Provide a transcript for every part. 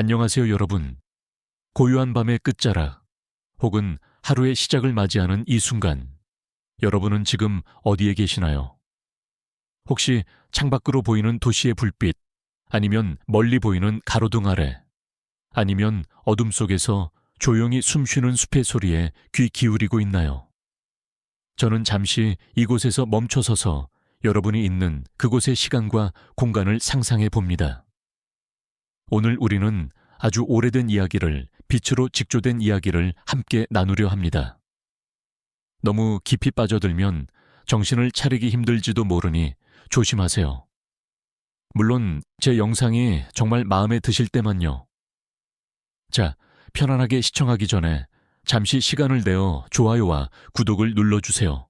안녕하세요, 여러분. 고요한 밤의 끝자락, 혹은 하루의 시작을 맞이하는 이 순간, 여러분은 지금 어디에 계시나요? 혹시 창밖으로 보이는 도시의 불빛, 아니면 멀리 보이는 가로등 아래, 아니면 어둠 속에서 조용히 숨쉬는 숲의 소리에 귀 기울이고 있나요? 저는 잠시 이곳에서 멈춰서서 여러분이 있는 그곳의 시간과 공간을 상상해 봅니다. 오늘 우리는 아주 오래된 이야기를, 빛으로 직조된 이야기를 함께 나누려 합니다. 너무 깊이 빠져들면 정신을 차리기 힘들지도 모르니 조심하세요. 물론 제 영상이 정말 마음에 드실 때만요. 자, 편안하게 시청하기 전에 잠시 시간을 내어 좋아요와 구독을 눌러주세요.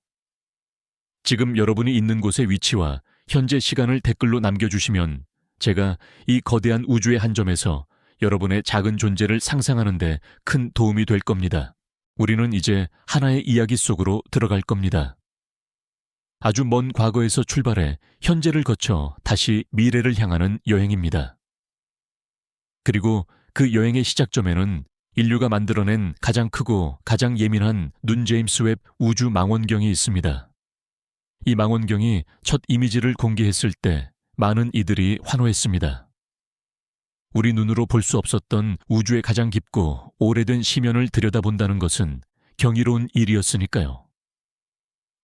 지금 여러분이 있는 곳의 위치와 현재 시간을 댓글로 남겨주시면 제가 이 거대한 우주의 한 점에서 여러분의 작은 존재를 상상하는 데 큰 도움이 될 겁니다. 우리는 이제 하나의 이야기 속으로 들어갈 겁니다. 아주 먼 과거에서 출발해 현재를 거쳐 다시 미래를 향하는 여행입니다. 그리고 그 여행의 시작점에는 인류가 만들어낸 가장 크고 가장 예민한 눈 제임스 웹 우주 망원경이 있습니다. 이 망원경이 첫 이미지를 공개했을 때 많은 이들이 환호했습니다. 우리 눈으로 볼 수 없었던 우주의 가장 깊고 오래된 심연을 들여다본다는 것은 경이로운 일이었으니까요.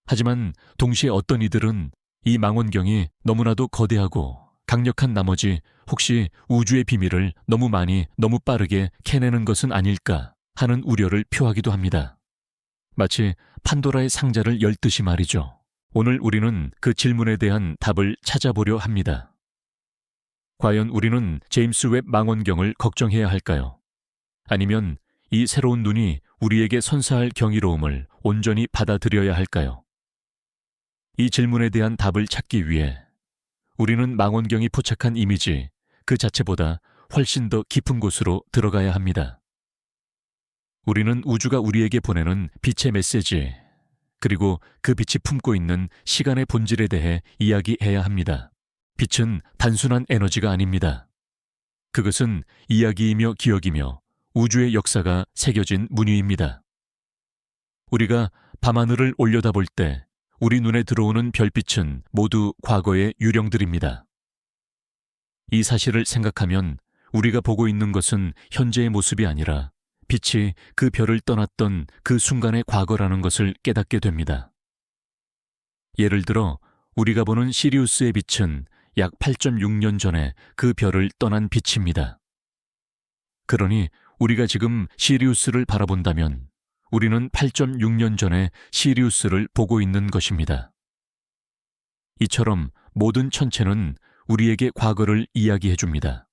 하지만 동시에 어떤 이들은 이 망원경이 너무나도 거대하고 강력한 나머지 혹시 우주의 비밀을 너무 많이 너무 빠르게 캐내는 것은 아닐까 하는 우려를 표하기도 합니다. 마치 판도라의 상자를 열듯이 말이죠. 오늘 우리는 그 질문에 대한 답을 찾아보려 합니다. 과연 우리는 제임스 웹 망원경을 걱정해야 할까요? 아니면 이 새로운 눈이 우리에게 선사할 경이로움을 온전히 받아들여야 할까요? 이 질문에 대한 답을 찾기 위해 우리는 망원경이 포착한 이미지 그 자체보다 훨씬 더 깊은 곳으로 들어가야 합니다. 우리는 우주가 우리에게 보내는 빛의 메시지, 그리고 그 빛이 품고 있는 시간의 본질에 대해 이야기해야 합니다. 빛은 단순한 에너지가 아닙니다. 그것은 이야기이며 기억이며 우주의 역사가 새겨진 문유입니다. 우리가 밤하늘을 올려다볼 때 우리 눈에 들어오는 별빛은 모두 과거의 유령들입니다. 이 사실을 생각하면 우리가 보고 있는 것은 현재의 모습이 아니라 빛이 그 별을 떠났던 그 순간의 과거라는 것을 깨닫게 됩니다. 예를 들어 우리가 보는 시리우스의 빛은 약 8.6년 전에 그 별을 떠난 빛입니다. 그러니 우리가 지금 시리우스를 바라본다면 우리는 8.6년 전에 시리우스를 보고 있는 것입니다. 이처럼 모든 천체는 우리에게 과거를 이야기해 줍니다.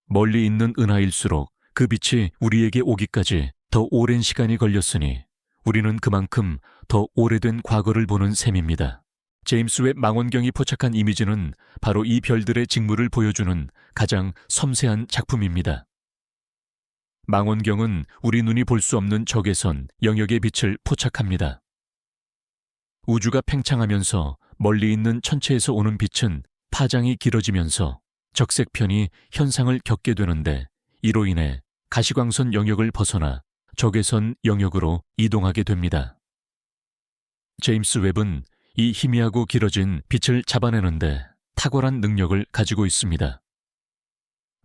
멀리 있는 은하일수록 그 빛이 우리에게 오기까지 더 오랜 시간이 걸렸으니 우리는 그만큼 더 오래된 과거를 보는 셈입니다. 제임스 웹 망원경이 포착한 이미지는 바로 이 별들의 직무를 보여주는 가장 섬세한 작품입니다. 망원경은 우리 눈이 볼 수 없는 적외선 영역의 빛을 포착합니다. 우주가 팽창하면서 멀리 있는 천체에서 오는 빛은 파장이 길어지면서 적색편이 현상을 겪게 되는데 이로 인해 가시광선 영역을 벗어나 적외선 영역으로 이동하게 됩니다. 제임스 웹은 이 희미하고 길어진 빛을 잡아내는데 탁월한 능력을 가지고 있습니다.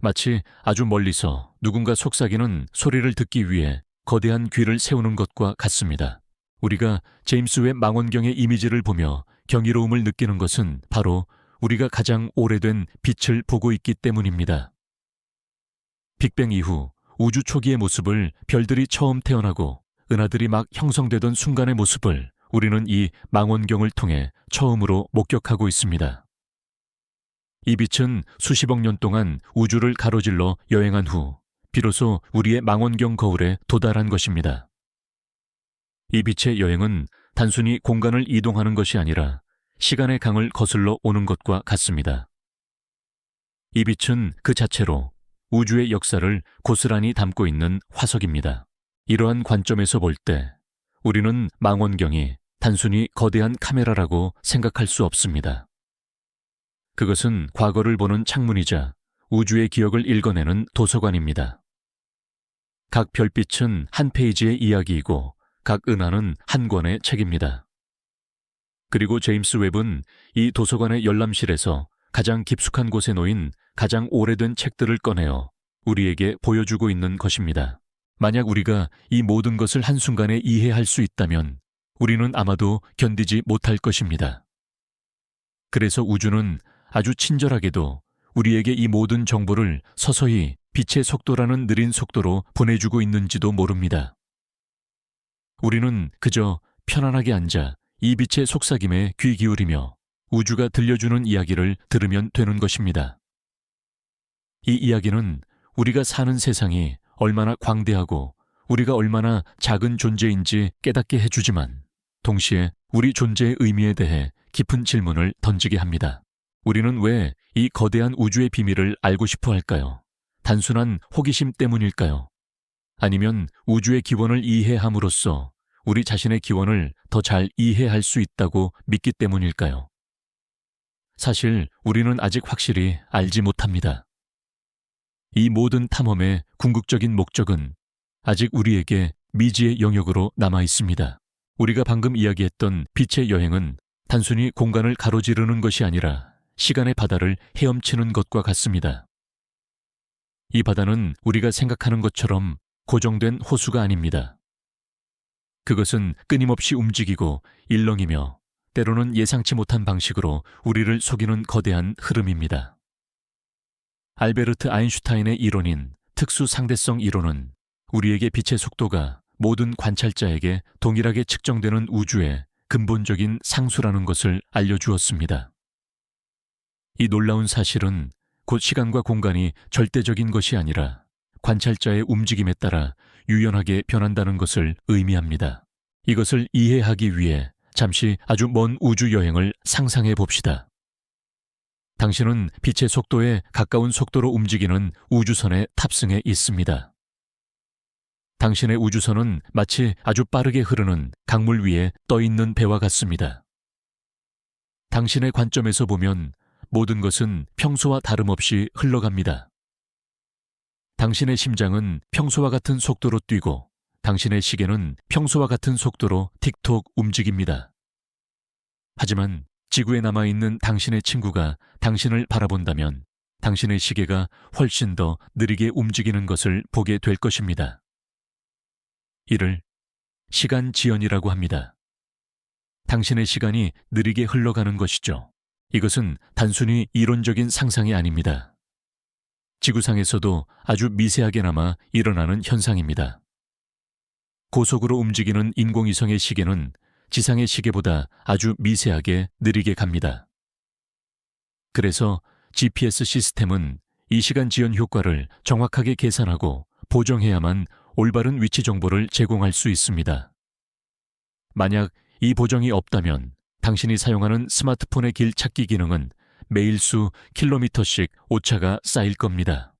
마치 아주 멀리서 누군가 속삭이는 소리를 듣기 위해 거대한 귀를 세우는 것과 같습니다. 우리가 제임스 웹 망원경의 이미지를 보며 경이로움을 느끼는 것은 바로 우리가 가장 오래된 빛을 보고 있기 때문입니다. 빅뱅 이후 우주 초기의 모습을 별들이 처음 태어나고 은하들이 막 형성되던 순간의 모습을 우리는 이 망원경을 통해 처음으로 목격하고 있습니다. 이 빛은 수십억 년 동안 우주를 가로질러 여행한 후 비로소 우리의 망원경 거울에 도달한 것입니다. 이 빛의 여행은 단순히 공간을 이동하는 것이 아니라 시간의 강을 거슬러 오는 것과 같습니다. 이 빛은 그 자체로 우주의 역사를 고스란히 담고 있는 화석입니다. 이러한 관점에서 볼 때 우리는 망원경이 단순히 거대한 카메라라고 생각할 수 없습니다. 그것은 과거를 보는 창문이자 우주의 기억을 읽어내는 도서관입니다. 각 별빛은 한 페이지의 이야기이고 각 은하는 한 권의 책입니다. 그리고 제임스 웹은 이 도서관의 열람실에서 가장 깊숙한 곳에 놓인 가장 오래된 책들을 꺼내어 우리에게 보여주고 있는 것입니다. 만약 우리가 이 모든 것을 한순간에 이해할 수 있다면 우리는 아마도 견디지 못할 것입니다. 그래서 우주는 아주 친절하게도 우리에게 이 모든 정보를 서서히 빛의 속도라는 느린 속도로 보내주고 있는지도 모릅니다. 우리는 그저 편안하게 앉아 이 빛의 속삭임에 귀 기울이며 우주가 들려주는 이야기를 들으면 되는 것입니다. 이 이야기는 우리가 사는 세상이 얼마나 광대하고 우리가 얼마나 작은 존재인지 깨닫게 해주지만 동시에 우리 존재의 의미에 대해 깊은 질문을 던지게 합니다. 우리는 왜 이 거대한 우주의 비밀을 알고 싶어 할까요? 단순한 호기심 때문일까요? 아니면 우주의 기원을 이해함으로써 우리 자신의 기원을 더 잘 이해할 수 있다고 믿기 때문일까요? 사실 우리는 아직 확실히 알지 못합니다. 이 모든 탐험의 궁극적인 목적은 아직 우리에게 미지의 영역으로 남아 있습니다. 우리가 방금 이야기했던 빛의 여행은 단순히 공간을 가로지르는 것이 아니라 시간의 바다를 헤엄치는 것과 같습니다. 이 바다는 우리가 생각하는 것처럼 고정된 호수가 아닙니다. 그것은 끊임없이 움직이고 일렁이며 때로는 예상치 못한 방식으로 우리를 속이는 거대한 흐름입니다. 알베르트 아인슈타인의 이론인 특수 상대성 이론은 우리에게 빛의 속도가 모든 관찰자에게 동일하게 측정되는 우주의 근본적인 상수라는 것을 알려주었습니다. 이 놀라운 사실은 곧 시간과 공간이 절대적인 것이 아니라 관찰자의 움직임에 따라 유연하게 변한다는 것을 의미합니다. 이것을 이해하기 위해 잠시 아주 먼 우주 여행을 상상해 봅시다. 당신은 빛의 속도에 가까운 속도로 움직이는 우주선에 탑승해 있습니다. 당신의 우주선은 마치 아주 빠르게 흐르는 강물 위에 떠 있는 배와 같습니다. 당신의 관점에서 보면 모든 것은 평소와 다름없이 흘러갑니다. 당신의 심장은 평소와 같은 속도로 뛰고 당신의 시계는 평소와 같은 속도로 틱톡 움직입니다. 하지만 지구에 남아있는 당신의 친구가 당신을 바라본다면 당신의 시계가 훨씬 더 느리게 움직이는 것을 보게 될 것입니다. 이를 시간 지연이라고 합니다. 당신의 시간이 느리게 흘러가는 것이죠. 이것은 단순히 이론적인 상상이 아닙니다. 지구상에서도 아주 미세하게나마 일어나는 현상입니다. 고속으로 움직이는 인공위성의 시계는 지상의 시계보다 아주 미세하게 느리게 갑니다. 그래서 GPS 시스템은 이 시간 지연 효과를 정확하게 계산하고 보정해야만 올바른 위치 정보를 제공할 수 있습니다. 만약 이 보정이 없다면 당신이 사용하는 스마트폰의 길 찾기 기능은 매일 수 킬로미터씩 오차가 쌓일 겁니다.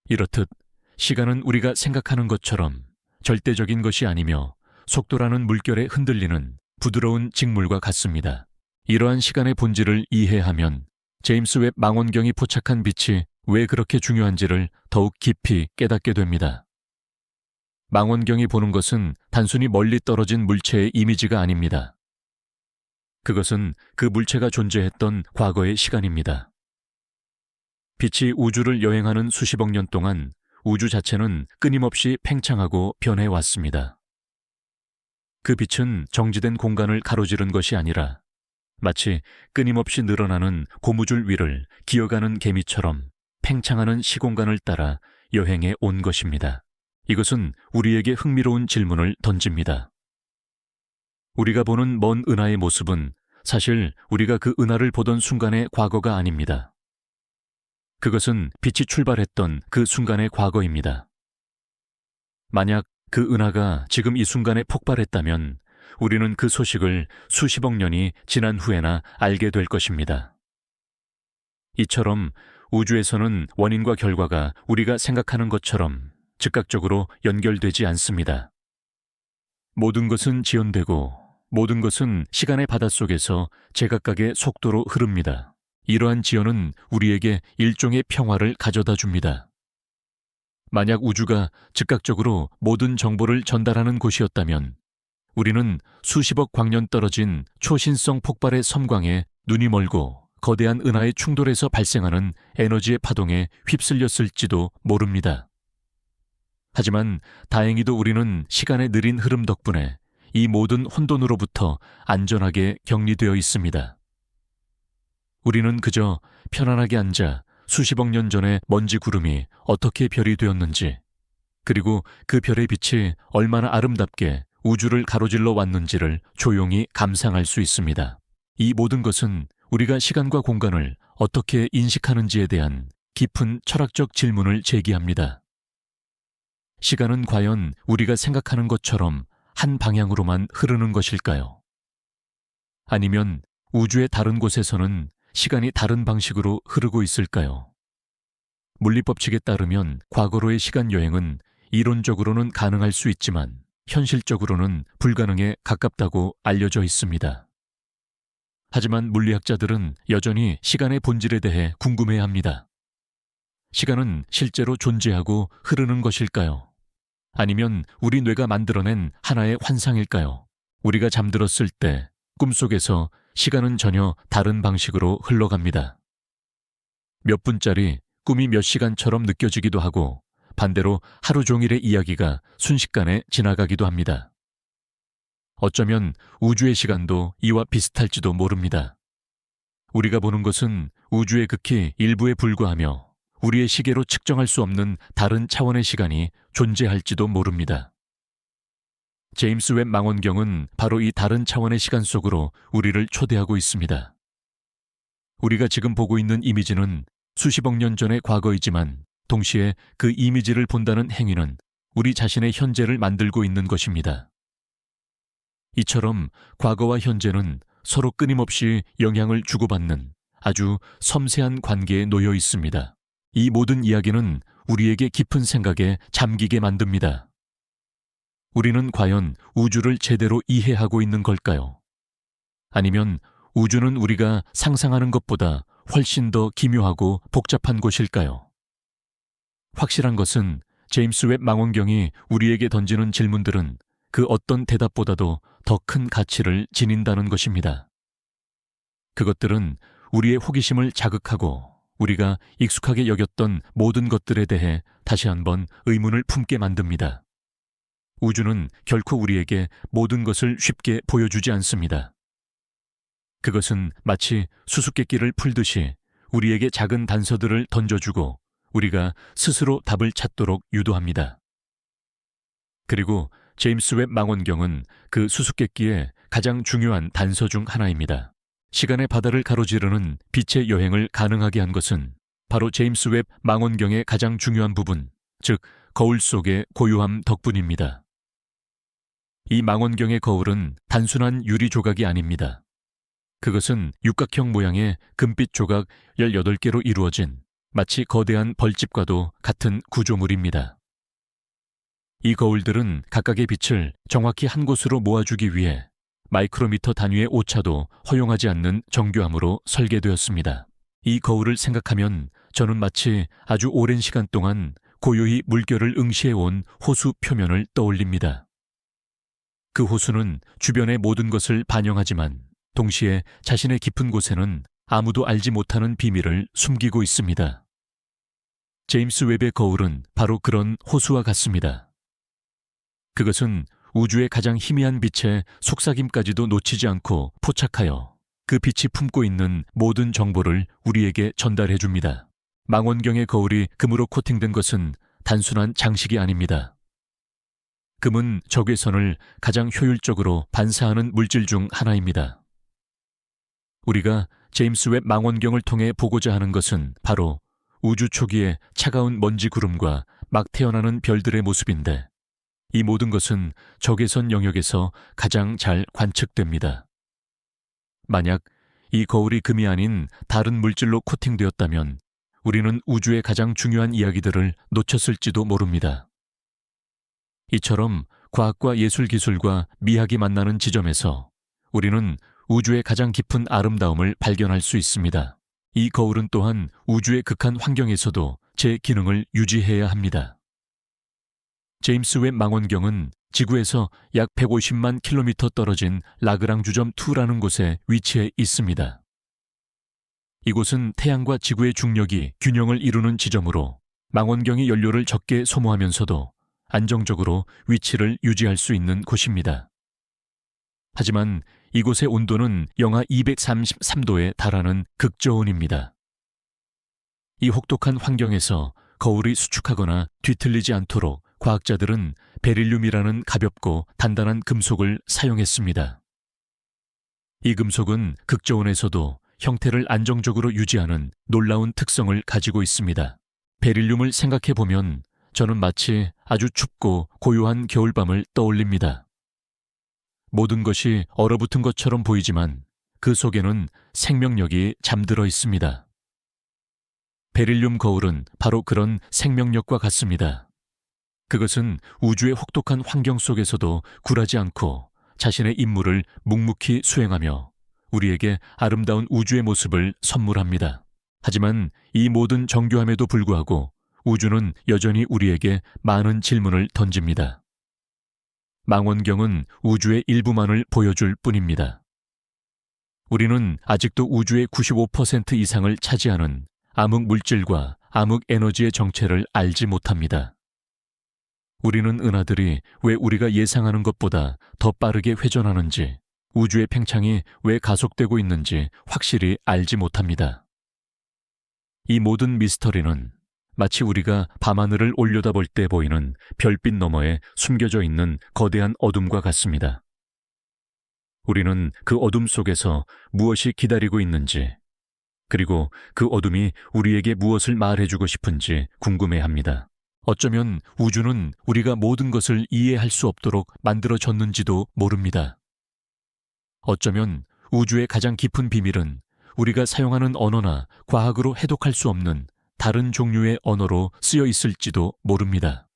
이렇듯 시간은 우리가 생각하는 것처럼 절대적인 것이 아니며 속도라는 물결에 흔들리는 부드러운 직물과 같습니다. 이러한 시간의 본질을 이해하면 제임스 웹 망원경이 포착한 빛이 왜 그렇게 중요한지를 더욱 깊이 깨닫게 됩니다. 망원경이 보는 것은 단순히 멀리 떨어진 물체의 이미지가 아닙니다. 그것은 그 물체가 존재했던 과거의 시간입니다. 빛이 우주를 여행하는 수십억 년 동안 우주 자체는 끊임없이 팽창하고 변해왔습니다. 그 빛은 정지된 공간을 가로지른 것이 아니라 마치 끊임없이 늘어나는 고무줄 위를 기어가는 개미처럼 팽창하는 시공간을 따라 여행해 온 것입니다. 이것은 우리에게 흥미로운 질문을 던집니다. 우리가 보는 먼 은하의 모습은 사실 우리가 그 은하를 보던 순간의 과거가 아닙니다. 그것은 빛이 출발했던 그 순간의 과거입니다. 만약 그 은하가 지금 이 순간에 폭발했다면 우리는 그 소식을 수십억 년이 지난 후에나 알게 될 것입니다. 이처럼 우주에서는 원인과 결과가 우리가 생각하는 것처럼 즉각적으로 연결되지 않습니다. 모든 것은 지연되고 모든 것은 시간의 바닷속에서 제각각의 속도로 흐릅니다. 이러한 지연은 우리에게 일종의 평화를 가져다 줍니다. 만약 우주가 즉각적으로 모든 정보를 전달하는 곳이었다면 우리는 수십억 광년 떨어진 초신성 폭발의 섬광에 눈이 멀고 거대한 은하의 충돌에서 발생하는 에너지의 파동에 휩쓸렸을지도 모릅니다. 하지만 다행히도 우리는 시간의 느린 흐름 덕분에 이 모든 혼돈으로부터 안전하게 격리되어 있습니다. 우리는 그저 편안하게 앉아 수십억 년 전에 먼지 구름이 어떻게 별이 되었는지, 그리고 그 별의 빛이 얼마나 아름답게 우주를 가로질러 왔는지를 조용히 감상할 수 있습니다. 이 모든 것은 우리가 시간과 공간을 어떻게 인식하는지에 대한 깊은 철학적 질문을 제기합니다. 시간은 과연 우리가 생각하는 것처럼 한 방향으로만 흐르는 것일까요? 아니면 우주의 다른 곳에서는 시간이 다른 방식으로 흐르고 있을까요? 물리법칙에 따르면 과거로의 시간 여행은 이론적으로는 가능할 수 있지만 현실적으로는 불가능에 가깝다고 알려져 있습니다. 하지만 물리학자들은 여전히 시간의 본질에 대해 궁금해합니다. 시간은 실제로 존재하고 흐르는 것일까요? 아니면 우리 뇌가 만들어낸 하나의 환상일까요? 우리가 잠들었을 때 꿈속에서 시간은 전혀 다른 방식으로 흘러갑니다. 몇 분짜리 꿈이 몇 시간처럼 느껴지기도 하고 반대로 하루 종일의 이야기가 순식간에 지나가기도 합니다. 어쩌면 우주의 시간도 이와 비슷할지도 모릅니다. 우리가 보는 것은 우주의 극히 일부에 불과하며 우리의 시계로 측정할 수 없는 다른 차원의 시간이 존재할지도 모릅니다. 제임스 웹 망원경은 바로 이 다른 차원의 시간 속으로 우리를 초대하고 있습니다. 우리가 지금 보고 있는 이미지는 수십억 년 전의 과거이지만 동시에 그 이미지를 본다는 행위는 우리 자신의 현재를 만들고 있는 것입니다. 이처럼 과거와 현재는 서로 끊임없이 영향을 주고받는 아주 섬세한 관계에 놓여 있습니다. 이 모든 이야기는 우리에게 깊은 생각에 잠기게 만듭니다. 우리는 과연 우주를 제대로 이해하고 있는 걸까요? 아니면 우주는 우리가 상상하는 것보다 훨씬 더 기묘하고 복잡한 곳일까요? 확실한 것은 제임스 웹 망원경이 우리에게 던지는 질문들은 그 어떤 대답보다도 더 큰 가치를 지닌다는 것입니다. 그것들은 우리의 호기심을 자극하고 우리가 익숙하게 여겼던 모든 것들에 대해 다시 한번 의문을 품게 만듭니다. 우주는 결코 우리에게 모든 것을 쉽게 보여주지 않습니다. 그것은 마치 수수께끼를 풀듯이 우리에게 작은 단서들을 던져주고 우리가 스스로 답을 찾도록 유도합니다. 그리고 제임스 웹 망원경은 그 수수께끼의 가장 중요한 단서 중 하나입니다. 시간의 바다를 가로지르는 빛의 여행을 가능하게 한 것은 바로 제임스 웹 망원경의 가장 중요한 부분, 즉 거울 속의 고요함 덕분입니다. 이 망원경의 거울은 단순한 유리 조각이 아닙니다. 그것은 육각형 모양의 금빛 조각 18개로 이루어진 마치 거대한 벌집과도 같은 구조물입니다. 이 거울들은 각각의 빛을 정확히 한 곳으로 모아주기 위해 마이크로미터 단위의 오차도 허용하지 않는 정교함으로 설계되었습니다. 이 거울을 생각하면 저는 마치 아주 오랜 시간 동안 고요히 물결을 응시해온 호수 표면을 떠올립니다. 그 호수는 주변의 모든 것을 반영하지만 동시에 자신의 깊은 곳에는 아무도 알지 못하는 비밀을 숨기고 있습니다. 제임스 웹의 거울은 바로 그런 호수와 같습니다. 그것은 우주의 가장 희미한 빛의 속삭임까지도 놓치지 않고 포착하여 그 빛이 품고 있는 모든 정보를 우리에게 전달해 줍니다. 망원경의 거울이 금으로 코팅된 것은 단순한 장식이 아닙니다. 금은 적외선을 가장 효율적으로 반사하는 물질 중 하나입니다. 우리가 제임스 웹 망원경을 통해 보고자 하는 것은 바로 우주 초기의 차가운 먼지 구름과 막 태어나는 별들의 모습인데 이 모든 것은 적외선 영역에서 가장 잘 관측됩니다. 만약 이 거울이 금이 아닌 다른 물질로 코팅되었다면 우리는 우주의 가장 중요한 이야기들을 놓쳤을지도 모릅니다. 이처럼 과학과 예술 기술과 미학이 만나는 지점에서 우리는 우주의 가장 깊은 아름다움을 발견할 수 있습니다. 이 거울은 또한 우주의 극한 환경에서도 제 기능을 유지해야 합니다. 제임스 웹 망원경은 지구에서 약 150만 킬로미터 떨어진 라그랑주점 2라는 곳에 위치해 있습니다. 이곳은 태양과 지구의 중력이 균형을 이루는 지점으로 망원경이 연료를 적게 소모하면서도 안정적으로 위치를 유지할 수 있는 곳입니다. 하지만 이곳의 온도는 영하 233도에 달하는 극저온입니다. 이 혹독한 환경에서 거울이 수축하거나 뒤틀리지 않도록 과학자들은 베릴륨이라는 가볍고 단단한 금속을 사용했습니다. 이 금속은 극저온에서도 형태를 안정적으로 유지하는 놀라운 특성을 가지고 있습니다. 베릴륨을 생각해보면 저는 마치 아주 춥고 고요한 겨울밤을 떠올립니다. 모든 것이 얼어붙은 것처럼 보이지만 그 속에는 생명력이 잠들어 있습니다. 베릴륨 거울은 바로 그런 생명력과 같습니다. 그것은 우주의 혹독한 환경 속에서도 굴하지 않고 자신의 임무를 묵묵히 수행하며 우리에게 아름다운 우주의 모습을 선물합니다. 하지만 이 모든 정교함에도 불구하고 우주는 여전히 우리에게 많은 질문을 던집니다. 망원경은 우주의 일부만을 보여줄 뿐입니다. 우리는 아직도 우주의 95% 이상을 차지하는 암흑 물질과 암흑 에너지의 정체를 알지 못합니다. 우리는 은하들이 왜 우리가 예상하는 것보다 더 빠르게 회전하는지, 우주의 팽창이 왜 가속되고 있는지 확실히 알지 못합니다. 이 모든 미스터리는 마치 우리가 밤하늘을 올려다볼 때 보이는 별빛 너머에 숨겨져 있는 거대한 어둠과 같습니다. 우리는 그 어둠 속에서 무엇이 기다리고 있는지, 그리고 그 어둠이 우리에게 무엇을 말해주고 싶은지 궁금해합니다. 어쩌면 우주는 우리가 모든 것을 이해할 수 없도록 만들어졌는지도 모릅니다. 어쩌면 우주의 가장 깊은 비밀은 우리가 사용하는 언어나 과학으로 해독할 수 없는 다른 종류의 언어로 쓰여 있을지도 모릅니다.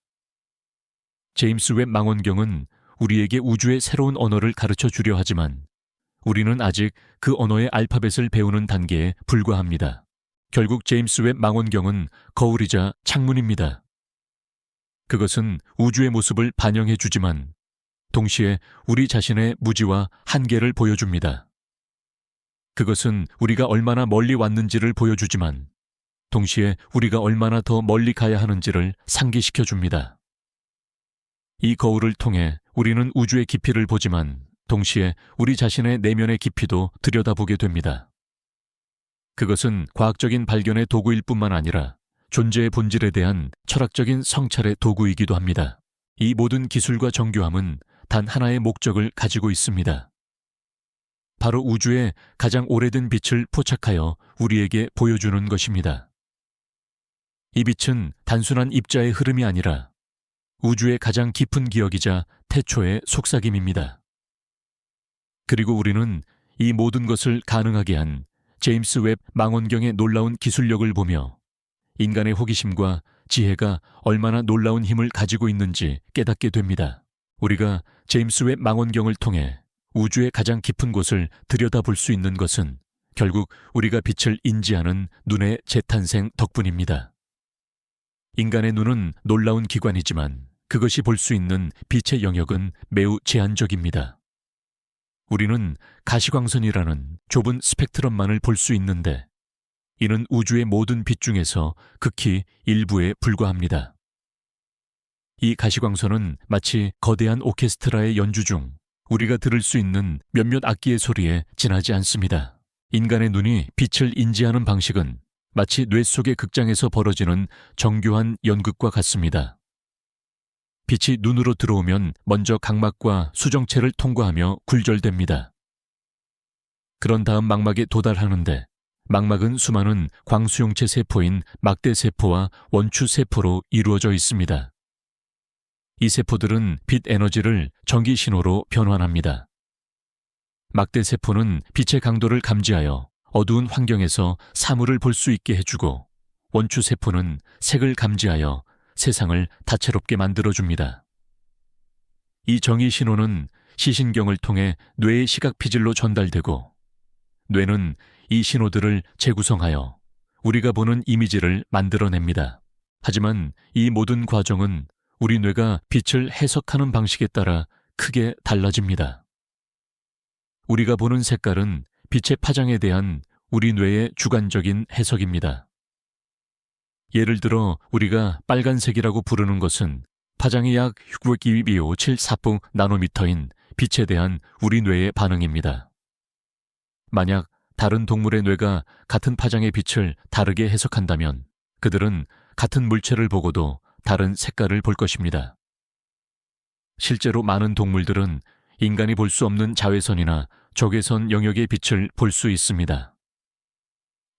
제임스 웹 망원경은 우리에게 우주의 새로운 언어를 가르쳐 주려 하지만 우리는 아직 그 언어의 알파벳을 배우는 단계에 불과합니다. 결국 제임스 웹 망원경은 거울이자 창문입니다. 그것은 우주의 모습을 반영해 주지만 동시에 우리 자신의 무지와 한계를 보여줍니다. 그것은 우리가 얼마나 멀리 왔는지를 보여주지만 동시에 우리가 얼마나 더 멀리 가야 하는지를 상기시켜 줍니다. 이 거울을 통해 우리는 우주의 깊이를 보지만 동시에 우리 자신의 내면의 깊이도 들여다보게 됩니다. 그것은 과학적인 발견의 도구일 뿐만 아니라 존재의 본질에 대한 철학적인 성찰의 도구이기도 합니다. 이 모든 기술과 정교함은 단 하나의 목적을 가지고 있습니다. 바로 우주의 가장 오래된 빛을 포착하여 우리에게 보여주는 것입니다. 이 빛은 단순한 입자의 흐름이 아니라 우주의 가장 깊은 기억이자 태초의 속삭임입니다. 그리고 우리는 이 모든 것을 가능하게 한 제임스 웹 망원경의 놀라운 기술력을 보며 인간의 호기심과 지혜가 얼마나 놀라운 힘을 가지고 있는지 깨닫게 됩니다. 우리가 제임스 웹 망원경을 통해 우주의 가장 깊은 곳을 들여다볼 수 있는 것은 결국 우리가 빛을 인지하는 눈의 재탄생 덕분입니다. 인간의 눈은 놀라운 기관이지만 그것이 볼 수 있는 빛의 영역은 매우 제한적입니다. 우리는 가시광선이라는 좁은 스펙트럼만을 볼 수 있는데 이는 우주의 모든 빛 중에서 극히 일부에 불과합니다. 이 가시광선은 마치 거대한 오케스트라의 연주 중 우리가 들을 수 있는 몇몇 악기의 소리에 지나지 않습니다. 인간의 눈이 빛을 인지하는 방식은 마치 뇌 속의 극장에서 벌어지는 정교한 연극과 같습니다. 빛이 눈으로 들어오면 먼저 각막과 수정체를 통과하며 굴절됩니다. 그런 다음 망막에 도달하는데 망막은 수많은 광수용체 세포인 막대세포와 원추세포로 이루어져 있습니다. 이 세포들은 빛 에너지를 전기 신호로 변환합니다. 막대세포는 빛의 강도를 감지하여 어두운 환경에서 사물을 볼 수 있게 해주고 원추세포는 색을 감지하여 세상을 다채롭게 만들어줍니다. 이 정의 신호는 시신경을 통해 뇌의 시각 피질로 전달되고 뇌는 이 신호들을 재구성하여 우리가 보는 이미지를 만들어냅니다. 하지만 이 모든 과정은 우리 뇌가 빛을 해석하는 방식에 따라 크게 달라집니다. 우리가 보는 색깔은 빛의 파장에 대한 우리 뇌의 주관적인 해석입니다. 예를 들어 우리가 빨간색이라고 부르는 것은 파장이 약 6.274 나노미터인 빛에 대한 우리 뇌의 반응입니다. 만약 다른 동물의 뇌가 같은 파장의 빛을 다르게 해석한다면 그들은 같은 물체를 보고도 다른 색깔을 볼 것입니다. 실제로 많은 동물들은 인간이 볼 수 없는 자외선이나 적외선 영역의 빛을 볼 수 있습니다.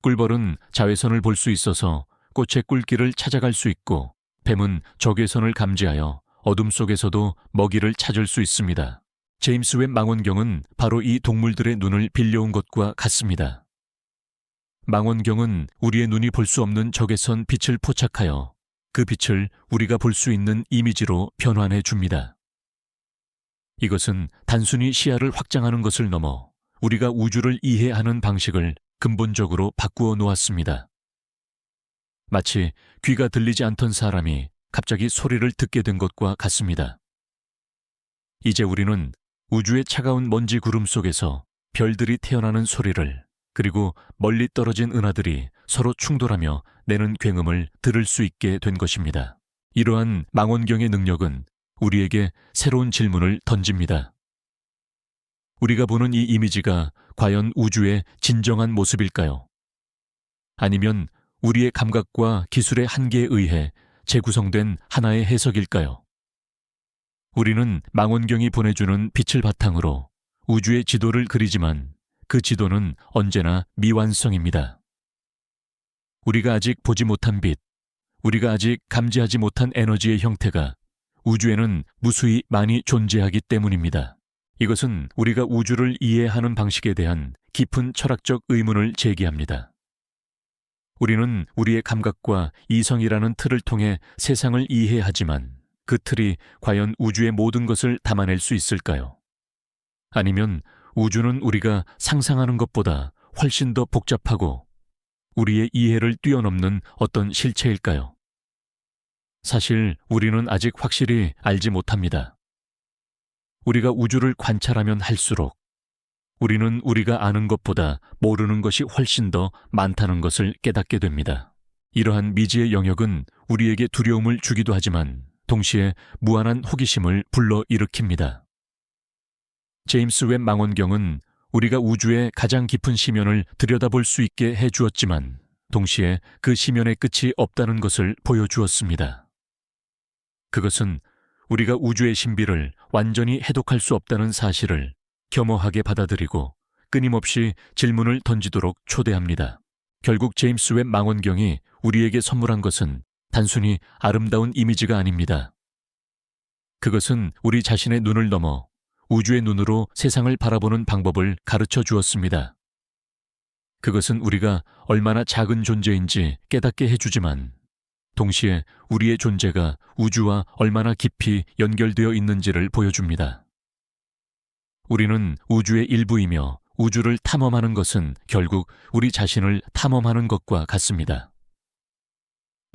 꿀벌은 자외선을 볼 수 있어서 꽃의 꿀길을 찾아갈 수 있고 뱀은 적외선을 감지하여 어둠 속에서도 먹이를 찾을 수 있습니다. 제임스 웹 망원경은 바로 이 동물들의 눈을 빌려온 것과 같습니다. 망원경은 우리의 눈이 볼 수 없는 적외선 빛을 포착하여 그 빛을 우리가 볼 수 있는 이미지로 변환해 줍니다. 이것은 단순히 시야를 확장하는 것을 넘어 우리가 우주를 이해하는 방식을 근본적으로 바꾸어 놓았습니다. 마치 귀가 들리지 않던 사람이 갑자기 소리를 듣게 된 것과 같습니다. 이제 우리는 우주의 차가운 먼지 구름 속에서 별들이 태어나는 소리를 그리고 멀리 떨어진 은하들이 서로 충돌하며 내는 굉음을 들을 수 있게 된 것입니다. 이러한 망원경의 능력은 우리에게 새로운 질문을 던집니다. 우리가 보는 이 이미지가 과연 우주의 진정한 모습일까요? 아니면 우리의 감각과 기술의 한계에 의해 재구성된 하나의 해석일까요? 우리는 망원경이 보내주는 빛을 바탕으로 우주의 지도를 그리지만 그 지도는 언제나 미완성입니다. 우리가 아직 보지 못한 빛, 우리가 아직 감지하지 못한 에너지의 형태가 우주에는 무수히 많이 존재하기 때문입니다. 이것은 우리가 우주를 이해하는 방식에 대한 깊은 철학적 의문을 제기합니다. 우리는 우리의 감각과 이성이라는 틀을 통해 세상을 이해하지만 그 틀이 과연 우주의 모든 것을 담아낼 수 있을까요? 아니면 우주는 우리가 상상하는 것보다 훨씬 더 복잡하고 우리의 이해를 뛰어넘는 어떤 실체일까요? 사실 우리는 아직 확실히 알지 못합니다. 우리가 우주를 관찰하면 할수록 우리는 우리가 아는 것보다 모르는 것이 훨씬 더 많다는 것을 깨닫게 됩니다. 이러한 미지의 영역은 우리에게 두려움을 주기도 하지만 동시에 무한한 호기심을 불러일으킵니다. 제임스 웹 망원경은 우리가 우주의 가장 깊은 심연을 들여다볼 수 있게 해주었지만 동시에 그 심연의 끝이 없다는 것을 보여주었습니다. 그것은 우리가 우주의 신비를 완전히 해독할 수 없다는 사실을 겸허하게 받아들이고 끊임없이 질문을 던지도록 초대합니다. 결국 제임스 웹 망원경이 우리에게 선물한 것은 단순히 아름다운 이미지가 아닙니다. 그것은 우리 자신의 눈을 넘어 우주의 눈으로 세상을 바라보는 방법을 가르쳐 주었습니다. 그것은 우리가 얼마나 작은 존재인지 깨닫게 해주지만 동시에 우리의 존재가 우주와 얼마나 깊이 연결되어 있는지를 보여줍니다. 우리는 우주의 일부이며 우주를 탐험하는 것은 결국 우리 자신을 탐험하는 것과 같습니다.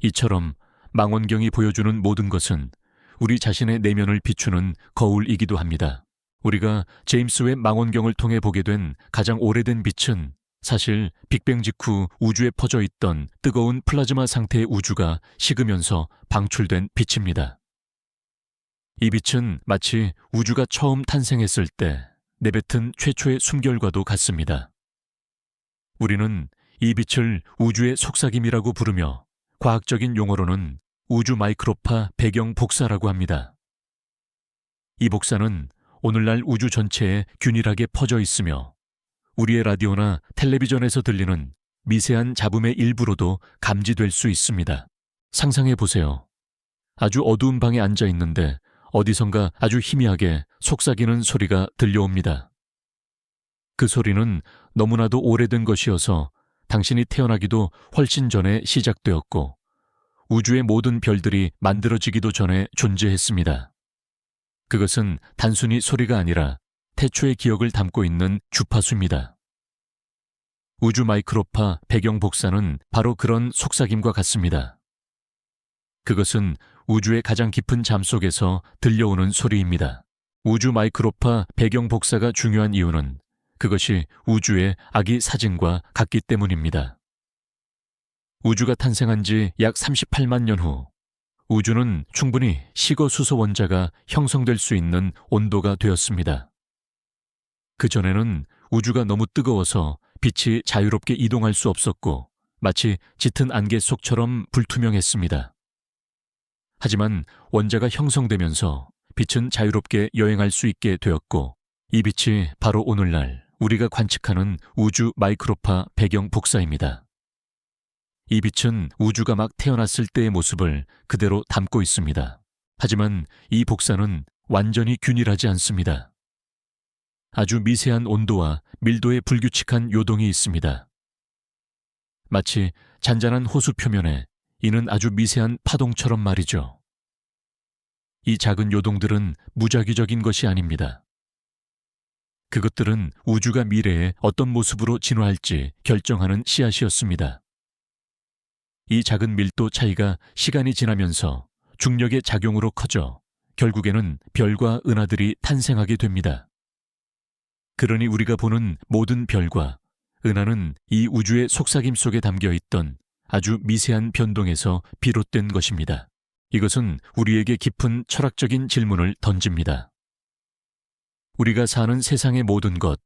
이처럼 망원경이 보여주는 모든 것은 우리 자신의 내면을 비추는 거울이기도 합니다. 우리가 제임스 웹 망원경을 통해 보게 된 가장 오래된 빛은 사실 빅뱅 직후 우주에 퍼져 있던 뜨거운 플라즈마 상태의 우주가 식으면서 방출된 빛입니다. 이 빛은 마치 우주가 처음 탄생했을 때 내뱉은 최초의 숨결과도 같습니다. 우리는 이 빛을 우주의 속삭임이라고 부르며 과학적인 용어로는 우주 마이크로파 배경 복사라고 합니다. 이 복사는 오늘날 우주 전체에 균일하게 퍼져 있으며 우리의 라디오나 텔레비전에서 들리는 미세한 잡음의 일부로도 감지될 수 있습니다. 상상해 보세요. 아주 어두운 방에 앉아 있는데 어디선가 아주 희미하게 속삭이는 소리가 들려옵니다. 그 소리는 너무나도 오래된 것이어서 당신이 태어나기도 훨씬 전에 시작되었고 우주의 모든 별들이 만들어지기도 전에 존재했습니다. 그것은 단순히 소리가 아니라 태초의 기억을 담고 있는 주파수입니다. 우주 마이크로파 배경 복사는 바로 그런 속삭임과 같습니다. 그것은 우주의 가장 깊은 잠 속에서 들려오는 소리입니다. 우주 마이크로파 배경 복사가 중요한 이유는 그것이 우주의 아기 사진과 같기 때문입니다. 우주가 탄생한 지 약 38만 년 후, 우주는 충분히 식어 수소 원자가 형성될 수 있는 온도가 되었습니다. 그전에는 우주가 너무 뜨거워서 빛이 자유롭게 이동할 수 없었고 마치 짙은 안개 속처럼 불투명했습니다. 하지만 원자가 형성되면서 빛은 자유롭게 여행할 수 있게 되었고 이 빛이 바로 오늘날 우리가 관측하는 우주 마이크로파 배경 복사입니다. 이 빛은 우주가 막 태어났을 때의 모습을 그대로 담고 있습니다. 하지만 이 복사는 완전히 균일하지 않습니다. 아주 미세한 온도와 밀도의 불규칙한 요동이 있습니다. 마치 잔잔한 호수 표면에 이는 아주 미세한 파동처럼 말이죠. 이 작은 요동들은 무작위적인 것이 아닙니다. 그것들은 우주가 미래에 어떤 모습으로 진화할지 결정하는 씨앗이었습니다. 이 작은 밀도 차이가 시간이 지나면서 중력의 작용으로 커져 결국에는 별과 은하들이 탄생하게 됩니다. 그러니 우리가 보는 모든 별과 은하는 이 우주의 속삭임 속에 담겨 있던 아주 미세한 변동에서 비롯된 것입니다. 이것은 우리에게 깊은 철학적인 질문을 던집니다. 우리가 사는 세상의 모든 것,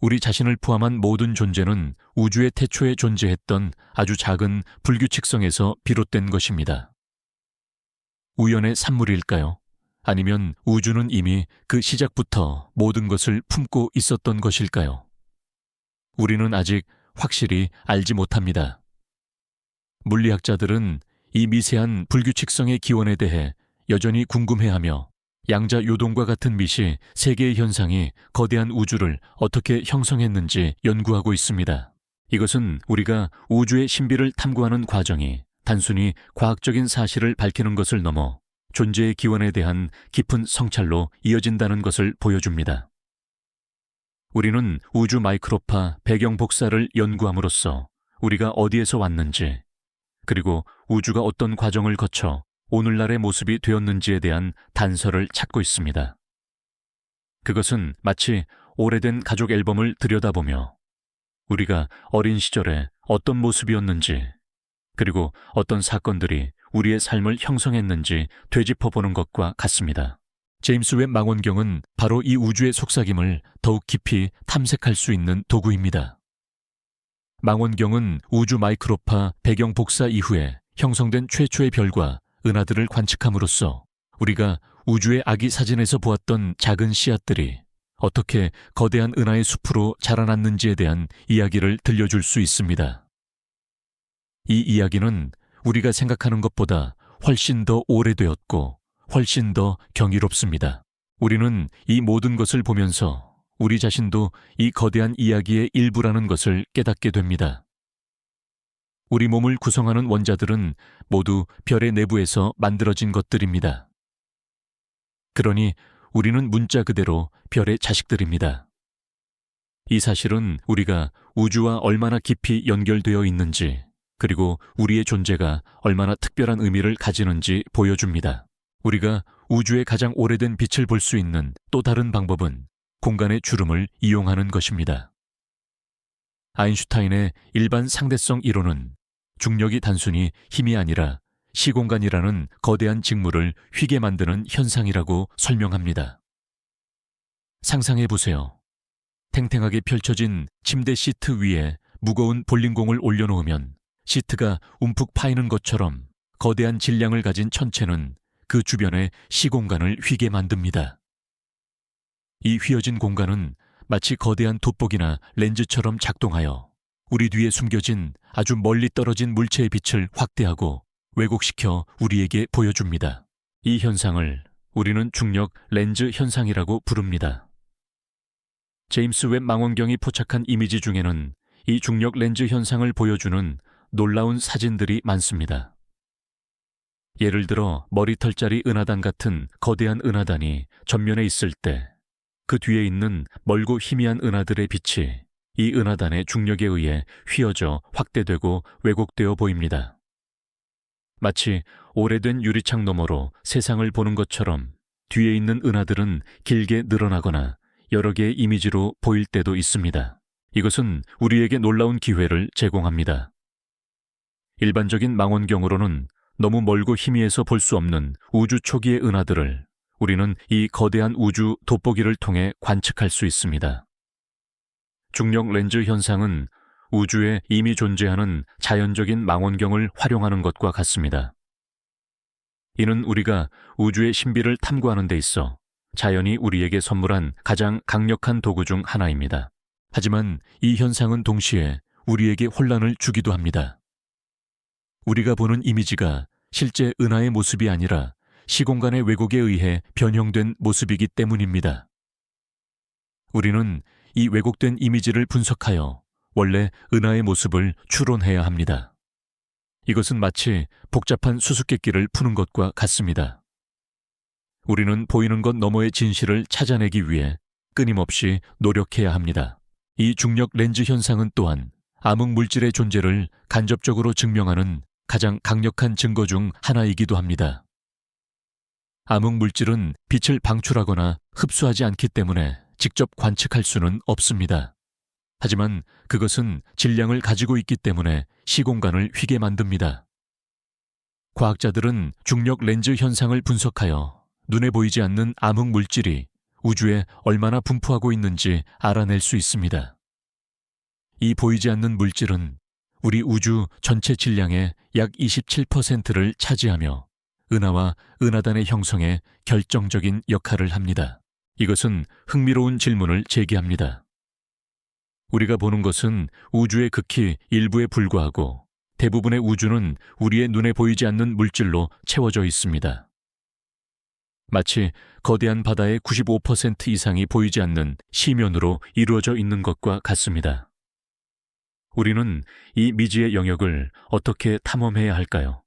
우리 자신을 포함한 모든 존재는 우주의 태초에 존재했던 아주 작은 불규칙성에서 비롯된 것입니다. 우연의 산물일까요? 아니면 우주는 이미 그 시작부터 모든 것을 품고 있었던 것일까요? 우리는 아직 확실히 알지 못합니다. 물리학자들은 이 미세한 불규칙성의 기원에 대해 여전히 궁금해하며 양자 요동과 같은 미시 세 개의 현상이 거대한 우주를 어떻게 형성했는지 연구하고 있습니다. 이것은 우리가 우주의 신비를 탐구하는 과정이 단순히 과학적인 사실을 밝히는 것을 넘어 존재의 기원에 대한 깊은 성찰로 이어진다는 것을 보여줍니다. 우리는 우주 마이크로파 배경 복사를 연구함으로써 우리가 어디에서 왔는지, 그리고 우주가 어떤 과정을 거쳐 오늘날의 모습이 되었는지에 대한 단서를 찾고 있습니다. 그것은 마치 오래된 가족 앨범을 들여다보며 우리가 어린 시절에 어떤 모습이었는지, 그리고 어떤 사건들이 우리의 삶을 형성했는지 되짚어보는 것과 같습니다. 제임스 웹 망원경은 바로 이 우주의 속삭임을 더욱 깊이 탐색할 수 있는 도구입니다. 망원경은 우주 마이크로파 배경 복사 이후에 형성된 최초의 별과 은하들을 관측함으로써 우리가 우주의 아기 사진에서 보았던 작은 씨앗들이 어떻게 거대한 은하의 숲으로 자라났는지에 대한 이야기를 들려줄 수 있습니다. 이 이야기는 우리가 생각하는 것보다 훨씬 더 오래되었고 훨씬 더 경이롭습니다. 우리는 이 모든 것을 보면서 우리 자신도 이 거대한 이야기의 일부라는 것을 깨닫게 됩니다. 우리 몸을 구성하는 원자들은 모두 별의 내부에서 만들어진 것들입니다. 그러니 우리는 문자 그대로 별의 자식들입니다. 이 사실은 우리가 우주와 얼마나 깊이 연결되어 있는지, 그리고 우리의 존재가 얼마나 특별한 의미를 가지는지 보여줍니다. 우리가 우주의 가장 오래된 빛을 볼 수 있는 또 다른 방법은 공간의 주름을 이용하는 것입니다. 아인슈타인의 일반 상대성 이론은 중력이 단순히 힘이 아니라 시공간이라는 거대한 직무를 휘게 만드는 현상이라고 설명합니다. 상상해 보세요. 탱탱하게 펼쳐진 침대 시트 위에 무거운 볼링공을 올려놓으면 시트가 움푹 파이는 것처럼 거대한 질량을 가진 천체는 그 주변의 시공간을 휘게 만듭니다. 이 휘어진 공간은 마치 거대한 돋보기나 렌즈처럼 작동하여 우리 뒤에 숨겨진 아주 멀리 떨어진 물체의 빛을 확대하고 왜곡시켜 우리에게 보여줍니다. 이 현상을 우리는 중력 렌즈 현상이라고 부릅니다. 제임스 웹 망원경이 포착한 이미지 중에는 이 중력 렌즈 현상을 보여주는 놀라운 사진들이 많습니다. 예를 들어 머리털짜리 은하단 같은 거대한 은하단이 전면에 있을 때 그 뒤에 있는 멀고 희미한 은하들의 빛이 이 은하단의 중력에 의해 휘어져 확대되고 왜곡되어 보입니다. 마치 오래된 유리창 너머로 세상을 보는 것처럼 뒤에 있는 은하들은 길게 늘어나거나 여러 개의 이미지로 보일 때도 있습니다. 이것은 우리에게 놀라운 기회를 제공합니다. 일반적인 망원경으로는 너무 멀고 희미해서 볼 수 없는 우주 초기의 은하들을 우리는 이 거대한 우주 돋보기를 통해 관측할 수 있습니다. 중력 렌즈 현상은 우주에 이미 존재하는 자연적인 망원경을 활용하는 것과 같습니다. 이는 우리가 우주의 신비를 탐구하는 데 있어 자연이 우리에게 선물한 가장 강력한 도구 중 하나입니다. 하지만 이 현상은 동시에 우리에게 혼란을 주기도 합니다. 우리가 보는 이미지가 실제 은하의 모습이 아니라 시공간의 왜곡에 의해 변형된 모습이기 때문입니다. 우리는 이 왜곡된 이미지를 분석하여 원래 은하의 모습을 추론해야 합니다. 이것은 마치 복잡한 수수께끼를 푸는 것과 같습니다. 우리는 보이는 것 너머의 진실을 찾아내기 위해 끊임없이 노력해야 합니다. 이 중력 렌즈 현상은 또한 암흑 물질의 존재를 간접적으로 증명하는 가장 강력한 증거 중 하나이기도 합니다. 암흑 물질은 빛을 방출하거나 흡수하지 않기 때문에 직접 관측할 수는 없습니다. 하지만 그것은 질량을 가지고 있기 때문에 시공간을 휘게 만듭니다. 과학자들은 중력 렌즈 현상을 분석하여 눈에 보이지 않는 암흑 물질이 우주에 얼마나 분포하고 있는지 알아낼 수 있습니다. 이 보이지 않는 물질은 우리 우주 전체 질량의 약 27%를 차지하며 은하와 은하단의 형성에 결정적인 역할을 합니다. 이것은 흥미로운 질문을 제기합니다. 우리가 보는 것은 우주의 극히 일부에 불과하고 대부분의 우주는 우리의 눈에 보이지 않는 물질로 채워져 있습니다. 마치 거대한 바다의 95% 이상이 보이지 않는 시면으로 이루어져 있는 것과 같습니다. 우리는 이 미지의 영역을 어떻게 탐험해야 할까요?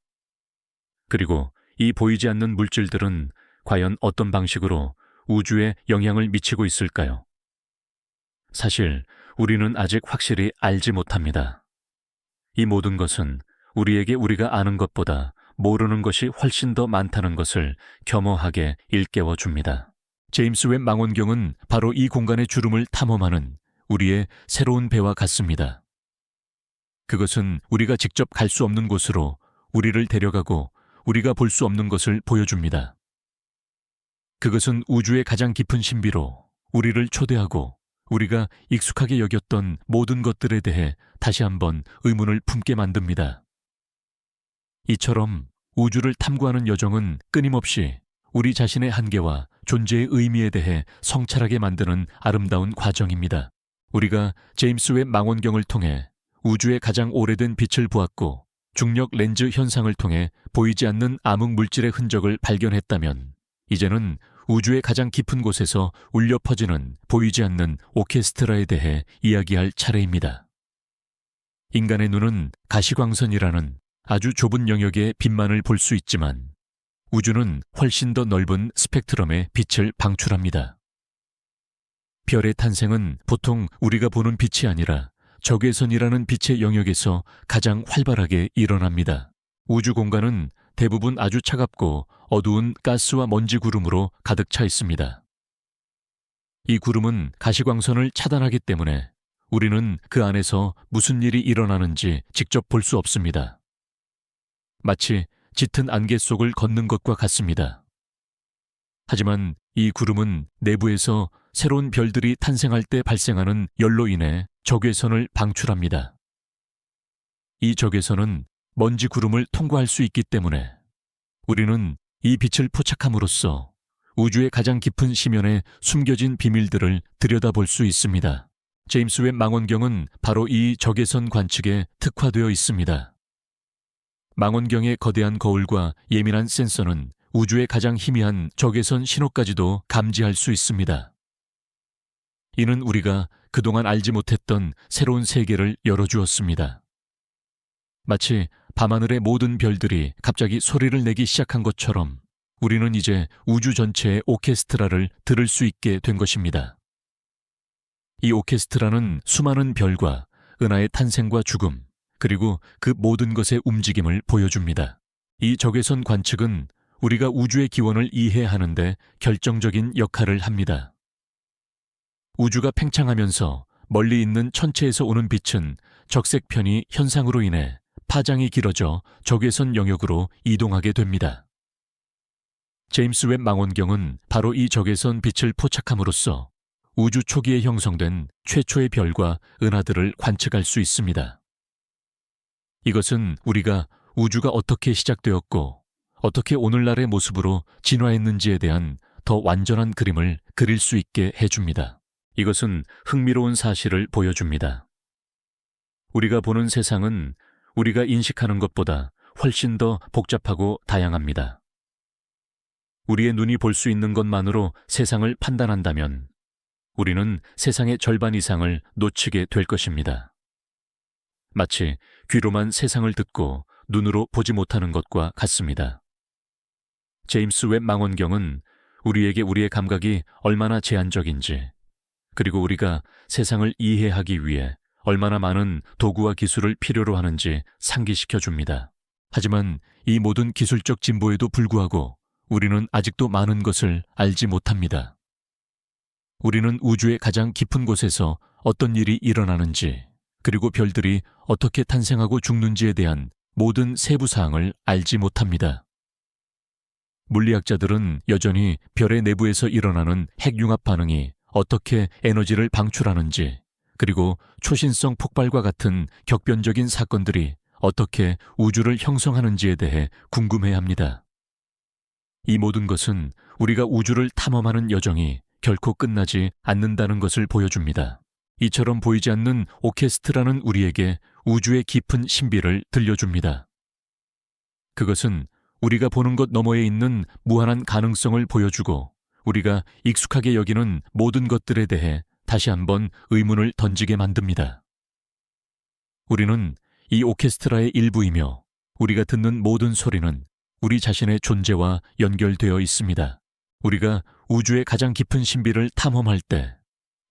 그리고 이 보이지 않는 물질들은 과연 어떤 방식으로 우주에 영향을 미치고 있을까요? 사실 우리는 아직 확실히 알지 못합니다. 이 모든 것은 우리에게 우리가 아는 것보다 모르는 것이 훨씬 더 많다는 것을 겸허하게 일깨워 줍니다. 제임스 웹 망원경은 바로 이 공간의 주름을 탐험하는 우리의 새로운 배와 같습니다. 그것은 우리가 직접 갈 수 없는 곳으로 우리를 데려가고 우리가 볼 수 없는 것을 보여줍니다. 그것은 우주의 가장 깊은 신비로 우리를 초대하고 우리가 익숙하게 여겼던 모든 것들에 대해 다시 한번 의문을 품게 만듭니다. 이처럼 우주를 탐구하는 여정은 끊임없이 우리 자신의 한계와 존재의 의미에 대해 성찰하게 만드는 아름다운 과정입니다. 우리가 제임스 웹 망원경을 통해 우주의 가장 오래된 빛을 보았고 중력 렌즈 현상을 통해 보이지 않는 암흑 물질의 흔적을 발견했다면 이제는 우주의 가장 깊은 곳에서 울려 퍼지는 보이지 않는 오케스트라에 대해 이야기할 차례입니다. 인간의 눈은 가시광선이라는 아주 좁은 영역의 빛만을 볼 수 있지만 우주는 훨씬 더 넓은 스펙트럼의 빛을 방출합니다. 별의 탄생은 보통 우리가 보는 빛이 아니라 적외선이라는 빛의 영역에서 가장 활발하게 일어납니다. 우주 공간은 대부분 아주 차갑고 어두운 가스와 먼지 구름으로 가득 차 있습니다. 이 구름은 가시광선을 차단하기 때문에 우리는 그 안에서 무슨 일이 일어나는지 직접 볼 수 없습니다. 마치 짙은 안개 속을 걷는 것과 같습니다. 하지만 이 구름은 내부에서 새로운 별들이 탄생할 때 발생하는 열로 인해 적외선을 방출합니다. 이 적외선은 먼지 구름을 통과할 수 있기 때문에 우리는 이 빛을 포착함으로써 우주의 가장 깊은 심연에 숨겨진 비밀들을 들여다볼 수 있습니다. 제임스 웹 망원경은 바로 이 적외선 관측에 특화되어 있습니다. 망원경의 거대한 거울과 예민한 센서는 우주의 가장 희미한 적외선 신호까지도 감지할 수 있습니다. 이는 우리가 그동안 알지 못했던 새로운 세계를 열어주었습니다. 마치 밤하늘의 모든 별들이 갑자기 소리를 내기 시작한 것처럼 우리는 이제 우주 전체의 오케스트라를 들을 수 있게 된 것입니다. 이 오케스트라는 수많은 별과 은하의 탄생과 죽음, 그리고 그 모든 것의 움직임을 보여줍니다. 이 적외선 관측은 우리가 우주의 기원을 이해하는데 결정적인 역할을 합니다. 우주가 팽창하면서 멀리 있는 천체에서 오는 빛은 적색편이 현상으로 인해 파장이 길어져 적외선 영역으로 이동하게 됩니다. 제임스 웹 망원경은 바로 이 적외선 빛을 포착함으로써 우주 초기에 형성된 최초의 별과 은하들을 관측할 수 있습니다. 이것은 우리가 우주가 어떻게 시작되었고 어떻게 오늘날의 모습으로 진화했는지에 대한 더 완전한 그림을 그릴 수 있게 해줍니다. 이것은 흥미로운 사실을 보여줍니다. 우리가 보는 세상은 우리가 인식하는 것보다 훨씬 더 복잡하고 다양합니다. 우리의 눈이 볼 수 있는 것만으로 세상을 판단한다면 우리는 세상의 절반 이상을 놓치게 될 것입니다. 마치 귀로만 세상을 듣고 눈으로 보지 못하는 것과 같습니다. 제임스 웹 망원경은 우리에게 우리의 감각이 얼마나 제한적인지, 그리고 우리가 세상을 이해하기 위해 얼마나 많은 도구와 기술을 필요로 하는지 상기시켜 줍니다. 하지만 이 모든 기술적 진보에도 불구하고 우리는 아직도 많은 것을 알지 못합니다. 우리는 우주의 가장 깊은 곳에서 어떤 일이 일어나는지, 그리고 별들이 어떻게 탄생하고 죽는지에 대한 모든 세부 사항을 알지 못합니다. 물리학자들은 여전히 별의 내부에서 일어나는 핵융합 반응이 어떻게 에너지를 방출하는지, 그리고 초신성 폭발과 같은 격변적인 사건들이 어떻게 우주를 형성하는지에 대해 궁금해합니다. 이 모든 것은 우리가 우주를 탐험하는 여정이 결코 끝나지 않는다는 것을 보여줍니다. 이처럼 보이지 않는 오케스트라는 우리에게 우주의 깊은 신비를 들려줍니다. 그것은 우리가 보는 것 너머에 있는 무한한 가능성을 보여주고 우리가 익숙하게 여기는 모든 것들에 대해 다시 한번 의문을 던지게 만듭니다. 우리는 이 오케스트라의 일부이며 우리가 듣는 모든 소리는 우리 자신의 존재와 연결되어 있습니다. 우리가 우주의 가장 깊은 신비를 탐험할 때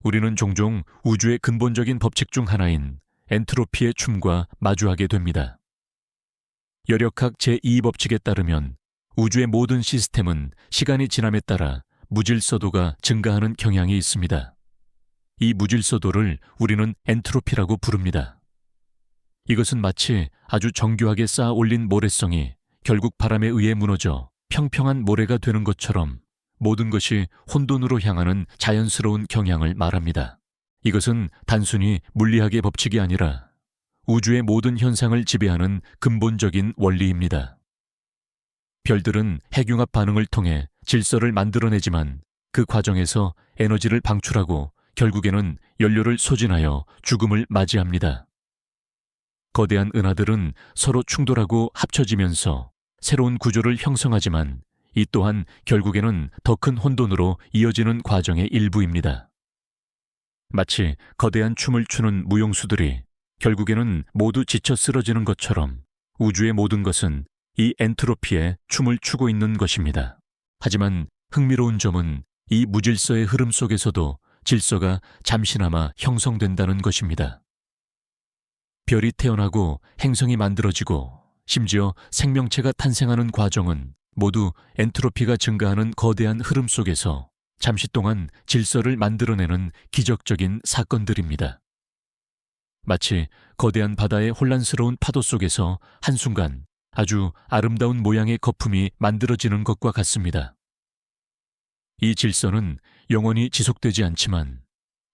우리는 종종 우주의 근본적인 법칙 중 하나인 엔트로피의 춤과 마주하게 됩니다. 열역학 제2법칙에 따르면 우주의 모든 시스템은 시간이 지남에 따라 무질서도가 증가하는 경향이 있습니다. 이 무질서도를 우리는 엔트로피라고 부릅니다. 이것은 마치 아주 정교하게 쌓아 올린 모래성이 결국 바람에 의해 무너져 평평한 모래가 되는 것처럼 모든 것이 혼돈으로 향하는 자연스러운 경향을 말합니다. 이것은 단순히 물리학의 법칙이 아니라 우주의 모든 현상을 지배하는 근본적인 원리입니다. 별들은 핵융합 반응을 통해 질서를 만들어내지만 그 과정에서 에너지를 방출하고 결국에는 연료를 소진하여 죽음을 맞이합니다. 거대한 은하들은 서로 충돌하고 합쳐지면서 새로운 구조를 형성하지만 이 또한 결국에는 더 큰 혼돈으로 이어지는 과정의 일부입니다. 마치 거대한 춤을 추는 무용수들이 결국에는 모두 지쳐 쓰러지는 것처럼 우주의 모든 것은 이 엔트로피에 춤을 추고 있는 것입니다. 하지만 흥미로운 점은 이 무질서의 흐름 속에서도 질서가 잠시나마 형성된다는 것입니다. 별이 태어나고 행성이 만들어지고 심지어 생명체가 탄생하는 과정은 모두 엔트로피가 증가하는 거대한 흐름 속에서 잠시 동안 질서를 만들어내는 기적적인 사건들입니다. 마치 거대한 바다의 혼란스러운 파도 속에서 한순간 아주 아름다운 모양의 거품이 만들어지는 것과 같습니다. 이 질서는 영원히 지속되지 않지만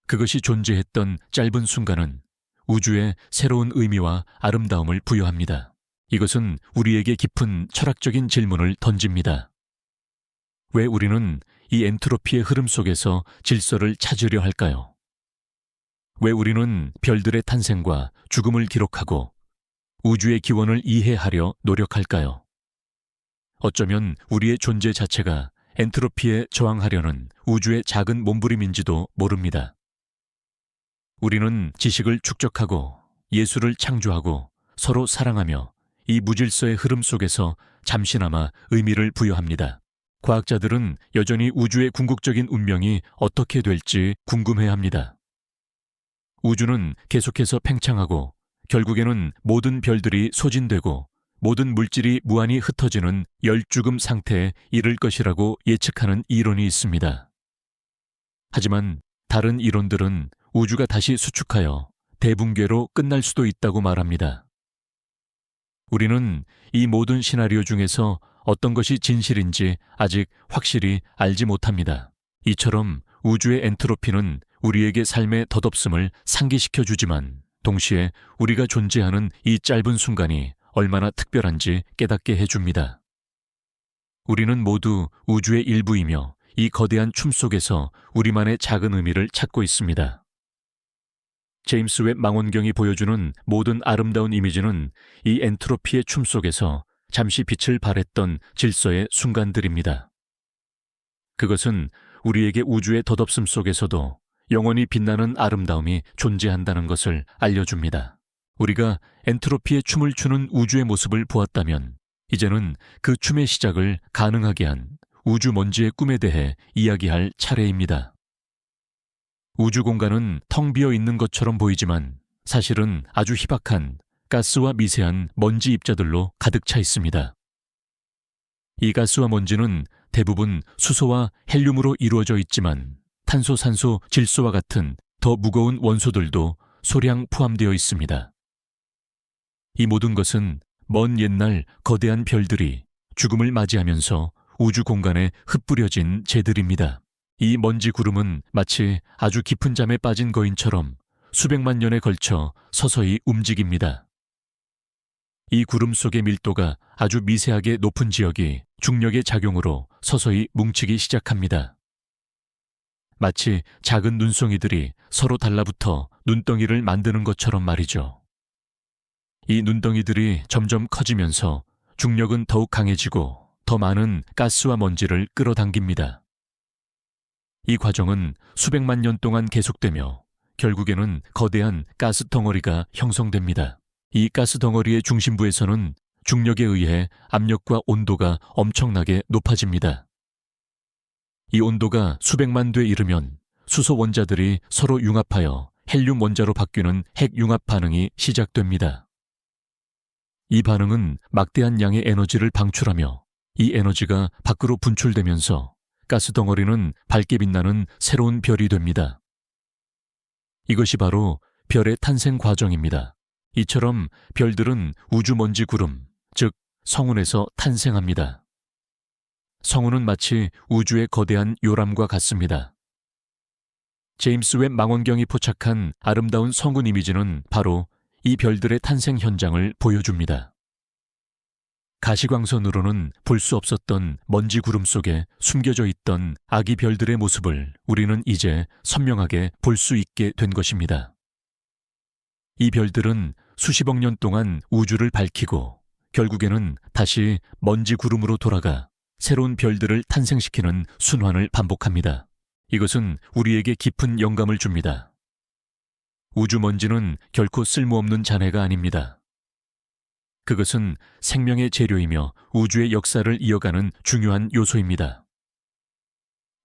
그것이 존재했던 짧은 순간은 우주에 새로운 의미와 아름다움을 부여합니다. 이것은 우리에게 깊은 철학적인 질문을 던집니다. 왜 우리는 이 엔트로피의 흐름 속에서 질서를 찾으려 할까요? 왜 우리는 별들의 탄생과 죽음을 기록하고 우주의 기원을 이해하려 노력할까요? 어쩌면 우리의 존재 자체가 엔트로피에 저항하려는 우주의 작은 몸부림인지도 모릅니다. 우리는 지식을 축적하고 예술을 창조하고 서로 사랑하며 이 무질서의 흐름 속에서 잠시나마 의미를 부여합니다. 과학자들은 여전히 우주의 궁극적인 운명이 어떻게 될지 궁금해합니다. 우주는 계속해서 팽창하고 결국에는 모든 별들이 소진되고 모든 물질이 무한히 흩어지는 열죽음 상태에 이를 것이라고 예측하는 이론이 있습니다. 하지만 다른 이론들은 우주가 다시 수축하여 대붕괴로 끝날 수도 있다고 말합니다. 우리는 이 모든 시나리오 중에서 어떤 것이 진실인지 아직 확실히 알지 못합니다. 이처럼 우주의 엔트로피는 우리에게 삶의 덧없음을 상기시켜 주지만 동시에 우리가 존재하는 이 짧은 순간이 얼마나 특별한지 깨닫게 해줍니다. 우리는 모두 우주의 일부이며 이 거대한 춤 속에서 우리만의 작은 의미를 찾고 있습니다. 제임스 웹 망원경이 보여주는 모든 아름다운 이미지는 이 엔트로피의 춤 속에서 잠시 빛을 발했던 질서의 순간들입니다. 그것은 우리에게 우주의 덧없음 속에서도 영원히 빛나는 아름다움이 존재한다는 것을 알려줍니다. 우리가 엔트로피의 춤을 추는 우주의 모습을 보았다면 이제는 그 춤의 시작을 가능하게 한 우주 먼지의 꿈에 대해 이야기할 차례입니다. 우주 공간은 텅 비어 있는 것처럼 보이지만 사실은 아주 희박한 가스와 미세한 먼지 입자들로 가득 차 있습니다. 이 가스와 먼지는 대부분 수소와 헬륨으로 이루어져 있지만 탄소, 산소, 질소와 같은 더 무거운 원소들도 소량 포함되어 있습니다. 이 모든 것은 먼 옛날 거대한 별들이 죽음을 맞이하면서 우주 공간에 흩뿌려진 재들입니다. 이 먼지 구름은 마치 아주 깊은 잠에 빠진 거인처럼 수백만 년에 걸쳐 서서히 움직입니다. 이 구름 속의 밀도가 아주 미세하게 높은 지역이 중력의 작용으로 서서히 뭉치기 시작합니다. 마치 작은 눈송이들이 서로 달라붙어 눈덩이를 만드는 것처럼 말이죠. 이 눈덩이들이 점점 커지면서 중력은 더욱 강해지고 더 많은 가스와 먼지를 끌어당깁니다. 이 과정은 수백만 년 동안 계속되며 결국에는 거대한 가스 덩어리가 형성됩니다. 이 가스 덩어리의 중심부에서는 중력에 의해 압력과 온도가 엄청나게 높아집니다. 이 온도가 수백만 돼 이르면 수소 원자들이 서로 융합하여 헬륨 원자로 바뀌는 핵융합 반응이 시작됩니다. 이 반응은 막대한 양의 에너지를 방출하며 이 에너지가 밖으로 분출되면서 가스 덩어리는 밝게 빛나는 새로운 별이 됩니다. 이것이 바로 별의 탄생 과정입니다. 이처럼 별들은 우주 먼지 구름, 즉 성운에서 탄생합니다. 성운은 마치 우주의 거대한 요람과 같습니다. 제임스 웹 망원경이 포착한 아름다운 성운 이미지는 바로 이 별들의 탄생 현장을 보여줍니다. 가시광선으로는 볼 수 없었던 먼지 구름 속에 숨겨져 있던 아기 별들의 모습을 우리는 이제 선명하게 볼 수 있게 된 것입니다. 이 별들은 수십억 년 동안 우주를 밝히고 결국에는 다시 먼지 구름으로 돌아가 새로운 별들을 탄생시키는 순환을 반복합니다. 이것은 우리에게 깊은 영감을 줍니다. 우주 먼지는 결코 쓸모없는 잔해가 아닙니다. 그것은 생명의 재료이며 우주의 역사를 이어가는 중요한 요소입니다.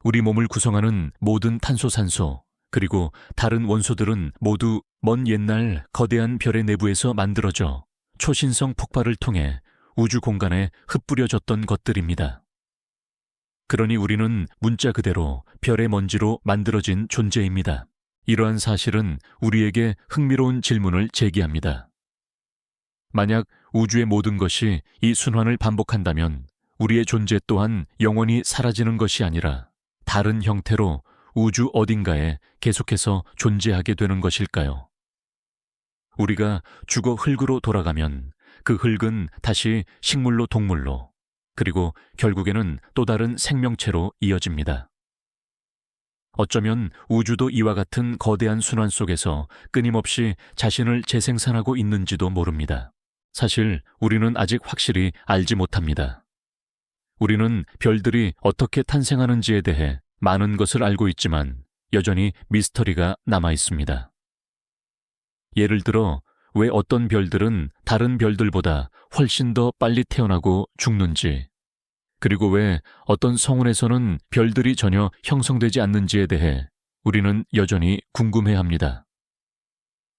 우리 몸을 구성하는 모든 탄소, 산소, 그리고 다른 원소들은 모두 먼 옛날 거대한 별의 내부에서 만들어져 초신성 폭발을 통해 우주 공간에 흩뿌려졌던 것들입니다. 그러니 우리는 문자 그대로 별의 먼지로 만들어진 존재입니다. 이러한 사실은 우리에게 흥미로운 질문을 제기합니다. 만약 우주의 모든 것이 이 순환을 반복한다면 우리의 존재 또한 영원히 사라지는 것이 아니라 다른 형태로 우주 어딘가에 계속해서 존재하게 되는 것일까요? 우리가 죽어 흙으로 돌아가면 그 흙은 다시 식물로 동물로, 그리고 결국에는 또 다른 생명체로 이어집니다. 어쩌면 우주도 이와 같은 거대한 순환 속에서 끊임없이 자신을 재생산하고 있는지도 모릅니다. 사실 우리는 아직 확실히 알지 못합니다. 우리는 별들이 어떻게 탄생하는지에 대해 많은 것을 알고 있지만 여전히 미스터리가 남아 있습니다. 예를 들어 왜 어떤 별들은 다른 별들보다 훨씬 더 빨리 태어나고 죽는지, 그리고 왜 어떤 성운에서는 별들이 전혀 형성되지 않는지에 대해 우리는 여전히 궁금해합니다.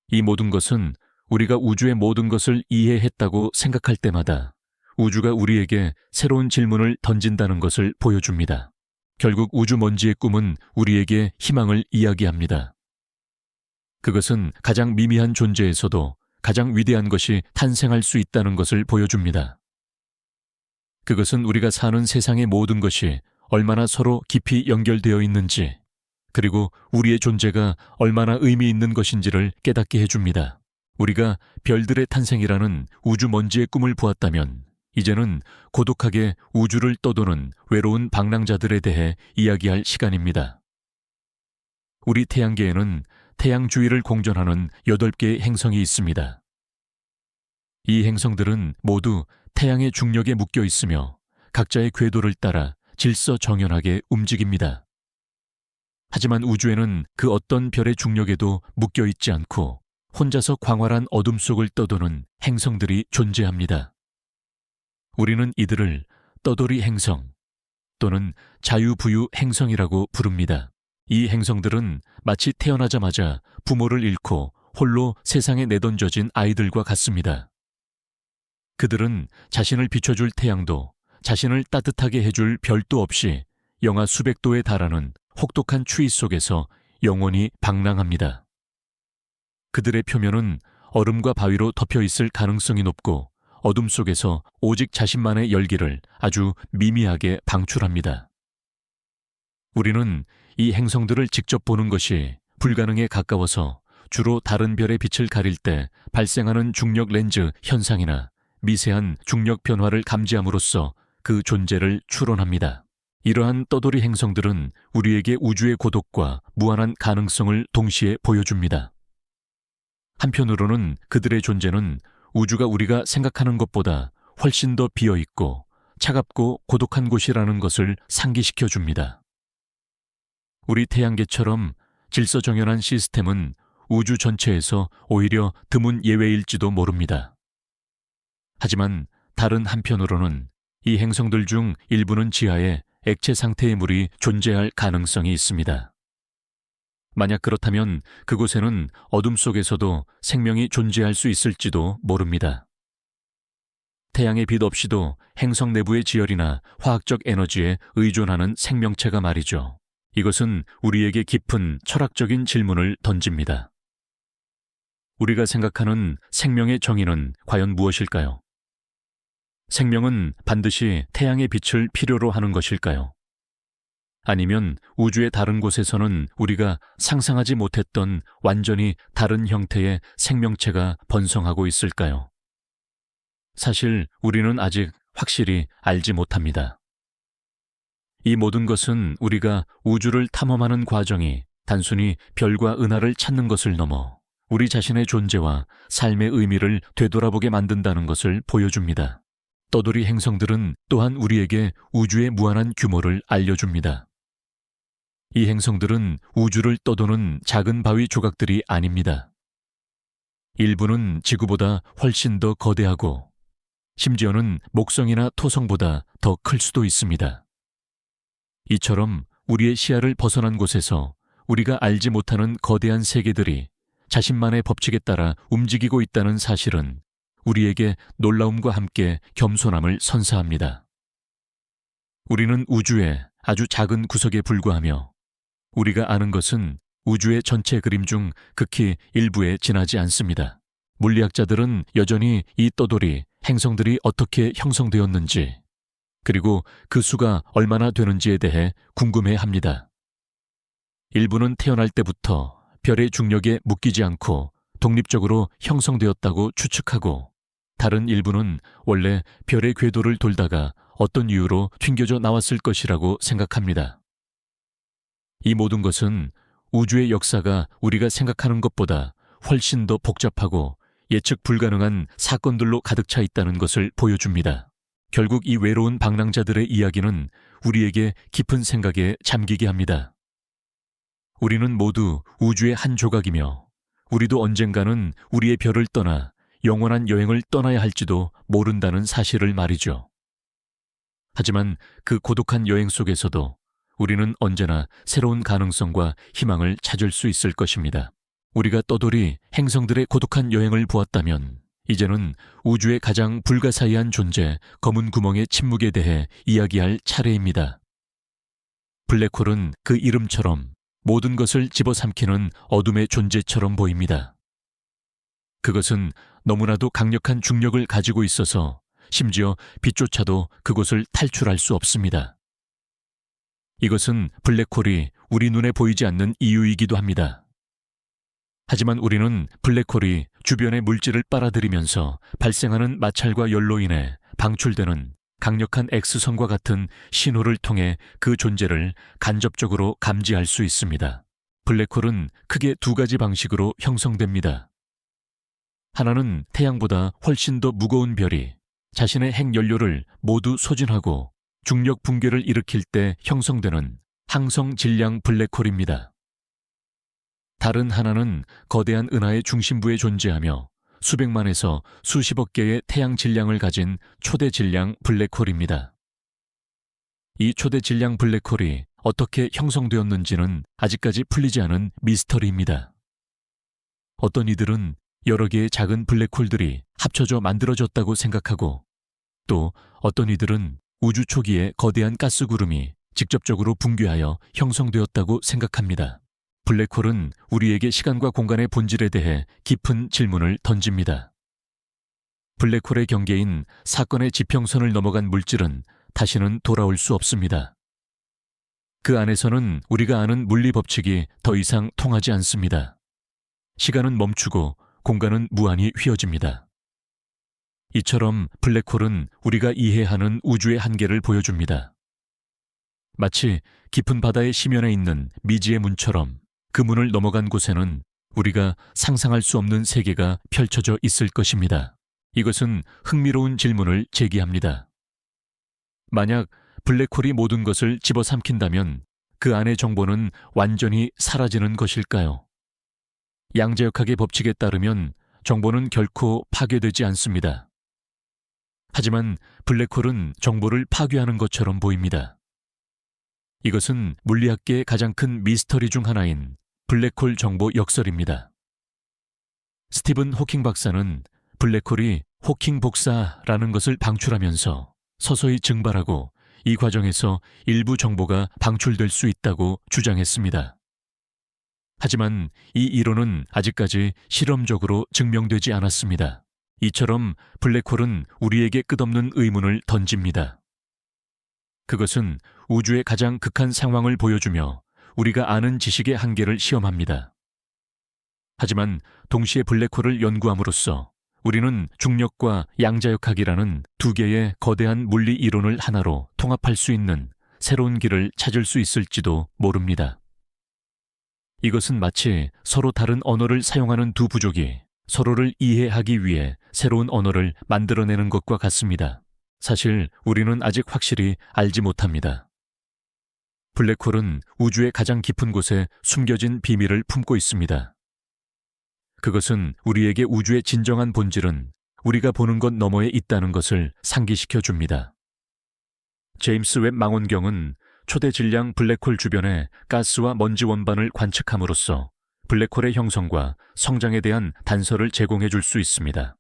이 모든 것은 우리가 우주의 모든 것을 이해했다고 생각할 때마다 우주가 우리에게 새로운 질문을 던진다는 것을 보여줍니다. 결국 우주 먼지의 꿈은 우리에게 희망을 이야기합니다. 그것은 가장 미미한 존재에서도 가장 위대한 것이 탄생할 수 있다는 것을 보여줍니다. 그것은 우리가 사는 세상의 모든 것이 얼마나 서로 깊이 연결되어 있는지, 그리고 우리의 존재가 얼마나 의미 있는 것인지를 깨닫게 해줍니다. 우리가 별들의 탄생이라는 우주 먼지의 꿈을 보았다면 이제는 고독하게 우주를 떠도는 외로운 방랑자들에 대해 이야기할 시간입니다. 우리 태양계에는 태양 주위를 공전하는 8개의 행성이 있습니다. 이 행성들은 모두 태양의 중력에 묶여 있으며 각자의 궤도를 따라 질서정연하게 움직입니다. 하지만 우주에는 그 어떤 별의 중력에도 묶여 있지 않고 혼자서 광활한 어둠 속을 떠도는 행성들이 존재합니다. 우리는 이들을 떠돌이 행성 또는 자유부유 행성이라고 부릅니다. 이 행성들은 마치 태어나자마자 부모를 잃고 홀로 세상에 내던져진 아이들과 같습니다. 그들은 자신을 비춰줄 태양도 자신을 따뜻하게 해줄 별도 없이 영하 수백 도에 달하는 혹독한 추위 속에서 영원히 방랑합니다. 그들의 표면은 얼음과 바위로 덮여 있을 가능성이 높고 어둠 속에서 오직 자신만의 열기를 아주 미미하게 방출합니다. 우리는 이 행성들을 직접 보는 것이 불가능에 가까워서 주로 다른 별의 빛을 가릴 때 발생하는 중력 렌즈 현상이나 미세한 중력 변화를 감지함으로써 그 존재를 추론합니다. 이러한 떠돌이 행성들은 우리에게 우주의 고독과 무한한 가능성을 동시에 보여줍니다. 한편으로는 그들의 존재는 우주가 우리가 생각하는 것보다 훨씬 더 비어있고 차갑고 고독한 곳이라는 것을 상기시켜 줍니다. 우리 태양계처럼 질서정연한 시스템은 우주 전체에서 오히려 드문 예외일지도 모릅니다. 하지만 다른 한편으로는 이 행성들 중 일부는 지하에 액체 상태의 물이 존재할 가능성이 있습니다. 만약 그렇다면 그곳에는 어둠 속에서도 생명이 존재할 수 있을지도 모릅니다. 태양의 빛 없이도 행성 내부의 지열이나 화학적 에너지에 의존하는 생명체가 말이죠. 이것은 우리에게 깊은 철학적인 질문을 던집니다. 우리가 생각하는 생명의 정의는 과연 무엇일까요? 생명은 반드시 태양의 빛을 필요로 하는 것일까요? 아니면 우주의 다른 곳에서는 우리가 상상하지 못했던 완전히 다른 형태의 생명체가 번성하고 있을까요? 사실 우리는 아직 확실히 알지 못합니다. 이 모든 것은 우리가 우주를 탐험하는 과정이 단순히 별과 은하를 찾는 것을 넘어 우리 자신의 존재와 삶의 의미를 되돌아보게 만든다는 것을 보여줍니다. 떠돌이 행성들은 또한 우리에게 우주의 무한한 규모를 알려줍니다. 이 행성들은 우주를 떠도는 작은 바위 조각들이 아닙니다. 일부는 지구보다 훨씬 더 거대하고 심지어는 목성이나 토성보다 더 클 수도 있습니다. 이처럼 우리의 시야를 벗어난 곳에서 우리가 알지 못하는 거대한 세계들이 자신만의 법칙에 따라 움직이고 있다는 사실은 우리에게 놀라움과 함께 겸손함을 선사합니다. 우리는 우주의 아주 작은 구석에 불과하며 우리가 아는 것은 우주의 전체 그림 중 극히 일부에 지나지 않습니다. 물리학자들은 여전히 이 떠돌이 행성들이 어떻게 형성되었는지 그리고 그 수가 얼마나 되는지에 대해 궁금해합니다. 일부는 태어날 때부터 별의 중력에 묶이지 않고 독립적으로 형성되었다고 추측하고 다른 일부는 원래 별의 궤도를 돌다가 어떤 이유로 튕겨져 나왔을 것이라고 생각합니다. 이 모든 것은 우주의 역사가 우리가 생각하는 것보다 훨씬 더 복잡하고 예측 불가능한 사건들로 가득 차 있다는 것을 보여줍니다. 결국 이 외로운 방랑자들의 이야기는 우리에게 깊은 생각에 잠기게 합니다. 우리는 모두 우주의 한 조각이며 우리도 언젠가는 우리의 별을 떠나 영원한 여행을 떠나야 할지도 모른다는 사실을 말이죠. 하지만 그 고독한 여행 속에서도 우리는 언제나 새로운 가능성과 희망을 찾을 수 있을 것입니다. 우리가 떠돌이 행성들의 고독한 여행을 보았다면 이제는 우주의 가장 불가사의한 존재 검은 구멍의 침묵에 대해 이야기할 차례입니다. 블랙홀은 그 이름처럼 모든 것을 집어삼키는 어둠의 존재처럼 보입니다. 그것은 너무나도 강력한 중력을 가지고 있어서 심지어 빛조차도 그곳을 탈출할 수 없습니다. 이것은 블랙홀이 우리 눈에 보이지 않는 이유이기도 합니다. 하지만 우리는 블랙홀이 주변의 물질을 빨아들이면서 발생하는 마찰과 열로 인해 방출되는 강력한 X선과 같은 신호를 통해 그 존재를 간접적으로 감지할 수 있습니다. 블랙홀은 크게 두 가지 방식으로 형성됩니다. 하나는 태양보다 훨씬 더 무거운 별이 자신의 핵연료를 모두 소진하고 중력 붕괴를 일으킬 때 형성되는 항성 질량 블랙홀입니다. 다른 하나는 거대한 은하의 중심부에 존재하며 수백만에서 수십억 개의 태양 질량을 가진 초대 질량 블랙홀입니다. 이 초대 질량 블랙홀이 어떻게 형성되었는지는 아직까지 풀리지 않은 미스터리입니다. 어떤 이들은 여러 개의 작은 블랙홀들이 합쳐져 만들어졌다고 생각하고, 또 어떤 이들은 우주 초기에 거대한 가스구름이 직접적으로 붕괴하여 형성되었다고 생각합니다. 블랙홀은 우리에게 시간과 공간의 본질에 대해 깊은 질문을 던집니다. 블랙홀의 경계인 사건의 지평선을 넘어간 물질은 다시는 돌아올 수 없습니다. 그 안에서는 우리가 아는 물리 법칙이 더 이상 통하지 않습니다. 시간은 멈추고 공간은 무한히 휘어집니다. 이처럼 블랙홀은 우리가 이해하는 우주의 한계를 보여줍니다. 마치 깊은 바다의 심연에 있는 미지의 문처럼 그 문을 넘어간 곳에는 우리가 상상할 수 없는 세계가 펼쳐져 있을 것입니다. 이것은 흥미로운 질문을 제기합니다. 만약 블랙홀이 모든 것을 집어삼킨다면 그 안의 정보는 완전히 사라지는 것일까요? 양자역학의 법칙에 따르면 정보는 결코 파괴되지 않습니다. 하지만 블랙홀은 정보를 파괴하는 것처럼 보입니다. 이것은 물리학계의 가장 큰 미스터리 중 하나인 블랙홀 정보 역설입니다. 스티븐 호킹 박사는 블랙홀이 호킹 복사라는 것을 방출하면서 서서히 증발하고 이 과정에서 일부 정보가 방출될 수 있다고 주장했습니다. 하지만 이 이론은 아직까지 실험적으로 증명되지 않았습니다. 이처럼 블랙홀은 우리에게 끝없는 의문을 던집니다. 그것은 우주의 가장 극한 상황을 보여주며 우리가 아는 지식의 한계를 시험합니다. 하지만 동시에 블랙홀을 연구함으로써 우리는 중력과 양자역학이라는 두 개의 거대한 물리 이론을 하나로 통합할 수 있는 새로운 길을 찾을 수 있을지도 모릅니다. 이것은 마치 서로 다른 언어를 사용하는 두 부족이 서로를 이해하기 위해 새로운 언어를 만들어내는 것과 같습니다. 사실 우리는 아직 확실히 알지 못합니다. 블랙홀은 우주의 가장 깊은 곳에 숨겨진 비밀을 품고 있습니다. 그것은 우리에게 우주의 진정한 본질은 우리가 보는 것 너머에 있다는 것을 상기시켜 줍니다. 제임스 웹 망원경은 초대 질량 블랙홀 주변의 가스와 먼지 원반을 관측함으로써 블랙홀의 형성과 성장에 대한 단서를 제공해 줄 수 있습니다.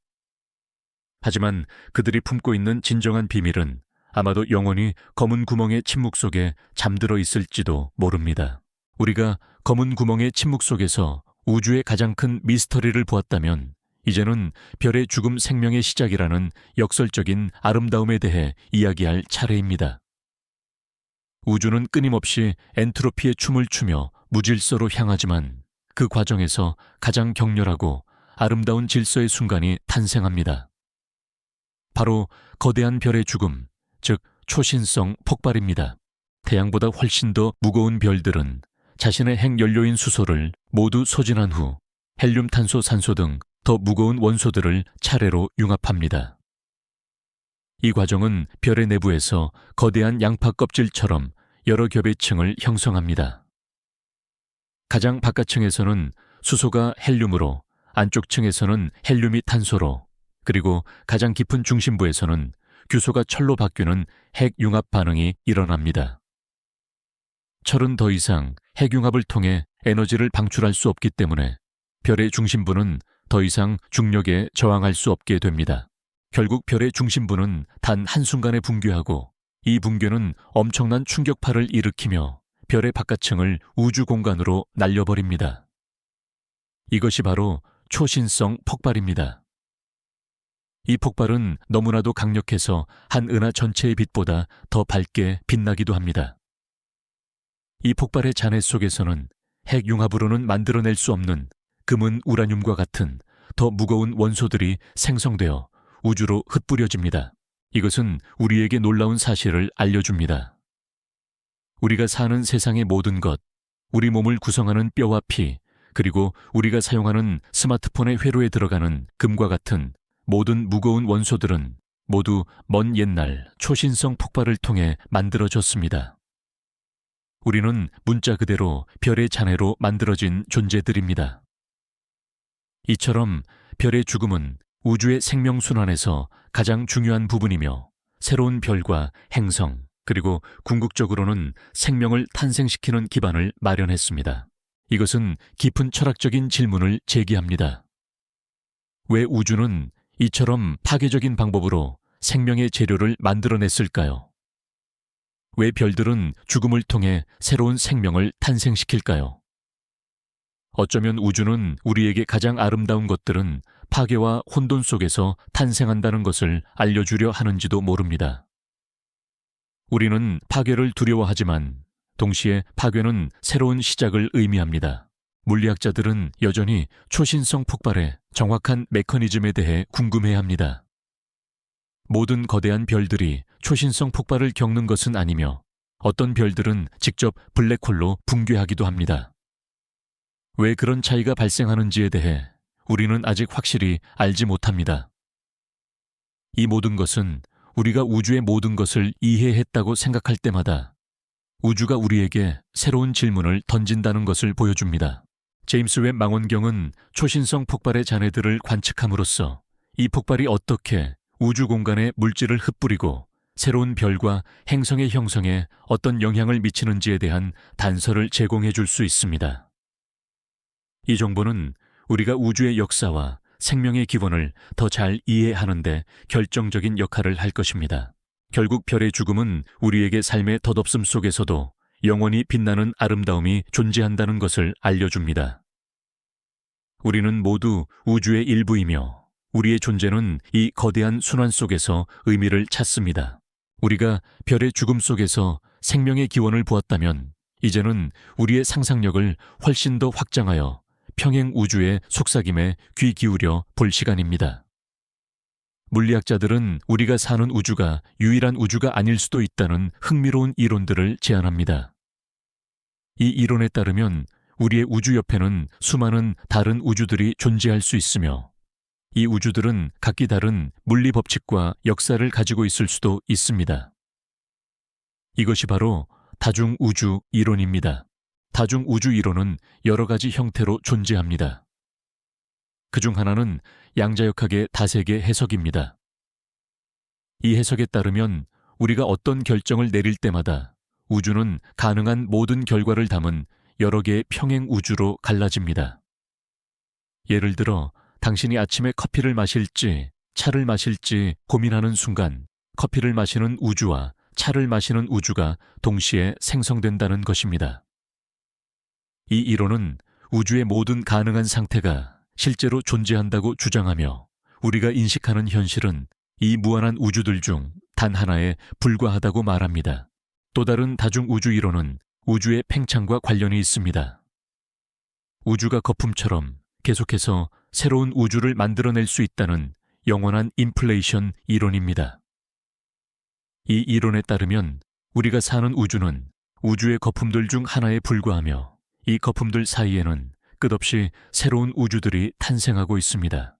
하지만 그들이 품고 있는 진정한 비밀은 아마도 영원히 검은 구멍의 침묵 속에 잠들어 있을지도 모릅니다. 우리가 검은 구멍의 침묵 속에서 우주의 가장 큰 미스터리를 보았다면 이제는 별의 죽음 생명의 시작이라는 역설적인 아름다움에 대해 이야기할 차례입니다. 우주는 끊임없이 엔트로피의 춤을 추며 무질서로 향하지만 그 과정에서 가장 격렬하고 아름다운 질서의 순간이 탄생합니다. 바로 거대한 별의 죽음, 즉 초신성 폭발입니다. 태양보다 훨씬 더 무거운 별들은 자신의 핵연료인 수소를 모두 소진한 후 헬륨, 탄소, 산소 등 더 무거운 원소들을 차례로 융합합니다. 이 과정은 별의 내부에서 거대한 양파 껍질처럼 여러 겹의 층을 형성합니다. 가장 바깥층에서는 수소가 헬륨으로, 안쪽 층에서는 헬륨이 탄소로, 그리고 가장 깊은 중심부에서는 규소가 철로 바뀌는 핵융합 반응이 일어납니다. 철은 더 이상 핵융합을 통해 에너지를 방출할 수 없기 때문에 별의 중심부는 더 이상 중력에 저항할 수 없게 됩니다. 결국 별의 중심부는 단 한순간에 붕괴하고 이 붕괴는 엄청난 충격파를 일으키며 별의 바깥층을 우주 공간으로 날려버립니다. 이것이 바로 초신성 폭발입니다. 이 폭발은 너무나도 강력해서 한 은하 전체의 빛보다 더 밝게 빛나기도 합니다. 이 폭발의 잔해 속에서는 핵융합으로는 만들어낼 수 없는 금은 우라늄과 같은 더 무거운 원소들이 생성되어 우주로 흩뿌려집니다. 이것은 우리에게 놀라운 사실을 알려줍니다. 우리가 사는 세상의 모든 것, 우리 몸을 구성하는 뼈와 피, 그리고 우리가 사용하는 스마트폰의 회로에 들어가는 금과 같은 모든 무거운 원소들은 모두 먼 옛날 초신성 폭발을 통해 만들어졌습니다. 우리는 문자 그대로 별의 잔해로 만들어진 존재들입니다. 이처럼 별의 죽음은 우주의 생명순환에서 가장 중요한 부분이며 새로운 별과 행성, 그리고 궁극적으로는 생명을 탄생시키는 기반을 마련했습니다. 이것은 깊은 철학적인 질문을 제기합니다. 왜 우주는 이처럼 파괴적인 방법으로 생명의 재료를 만들어냈을까요? 왜 별들은 죽음을 통해 새로운 생명을 탄생시킬까요? 어쩌면 우주는 우리에게 가장 아름다운 것들은 파괴와 혼돈 속에서 탄생한다는 것을 알려주려 하는지도 모릅니다. 우리는 파괴를 두려워하지만 동시에 파괴는 새로운 시작을 의미합니다. 물리학자들은 여전히 초신성 폭발의 정확한 메커니즘에 대해 궁금해합니다. 모든 거대한 별들이 초신성 폭발을 겪는 것은 아니며 어떤 별들은 직접 블랙홀로 붕괴하기도 합니다. 왜 그런 차이가 발생하는지에 대해 우리는 아직 확실히 알지 못합니다. 이 모든 것은 우리가 우주의 모든 것을 이해했다고 생각할 때마다 우주가 우리에게 새로운 질문을 던진다는 것을 보여줍니다. 제임스 웹 망원경은 초신성 폭발의 잔해들을 관측함으로써 이 폭발이 어떻게 우주 공간에 물질을 흩뿌리고 새로운 별과 행성의 형성에 어떤 영향을 미치는지에 대한 단서를 제공해 줄 수 있습니다. 이 정보는 우리가 우주의 역사와 생명의 기원을 더 잘 이해하는 데 결정적인 역할을 할 것입니다. 결국 별의 죽음은 우리에게 삶의 덧없음 속에서도 영원히 빛나는 아름다움이 존재한다는 것을 알려줍니다. 우리는 모두 우주의 일부이며 우리의 존재는 이 거대한 순환 속에서 의미를 찾습니다. 우리가 별의 죽음 속에서 생명의 기원을 보았다면 이제는 우리의 상상력을 훨씬 더 확장하여 평행 우주의 속삭임에 귀 기울여 볼 시간입니다. 물리학자들은 우리가 사는 우주가 유일한 우주가 아닐 수도 있다는 흥미로운 이론들을 제안합니다. 이 이론에 따르면 우리의 우주 옆에는 수많은 다른 우주들이 존재할 수 있으며 이 우주들은 각기 다른 물리 법칙과 역사를 가지고 있을 수도 있습니다. 이것이 바로 다중우주 이론입니다. 다중우주 이론은 여러 가지 형태로 존재합니다. 그중 하나는 양자역학의 다세계 해석입니다. 이 해석에 따르면 우리가 어떤 결정을 내릴 때마다 우주는 가능한 모든 결과를 담은 여러 개의 평행 우주로 갈라집니다. 예를 들어 당신이 아침에 커피를 마실지 차를 마실지 고민하는 순간 커피를 마시는 우주와 차를 마시는 우주가 동시에 생성된다는 것입니다. 이 이론은 우주의 모든 가능한 상태가 실제로 존재한다고 주장하며 우리가 인식하는 현실은 이 무한한 우주들 중 단 하나에 불과하다고 말합니다. 또 다른 다중우주 이론은 우주의 팽창과 관련이 있습니다. 우주가 거품처럼 계속해서 새로운 우주를 만들어낼 수 있다는 영원한 인플레이션 이론입니다. 이 이론에 따르면 우리가 사는 우주는 우주의 거품들 중 하나에 불과하며 이 거품들 사이에는 끝없이 새로운 우주들이 탄생하고 있습니다.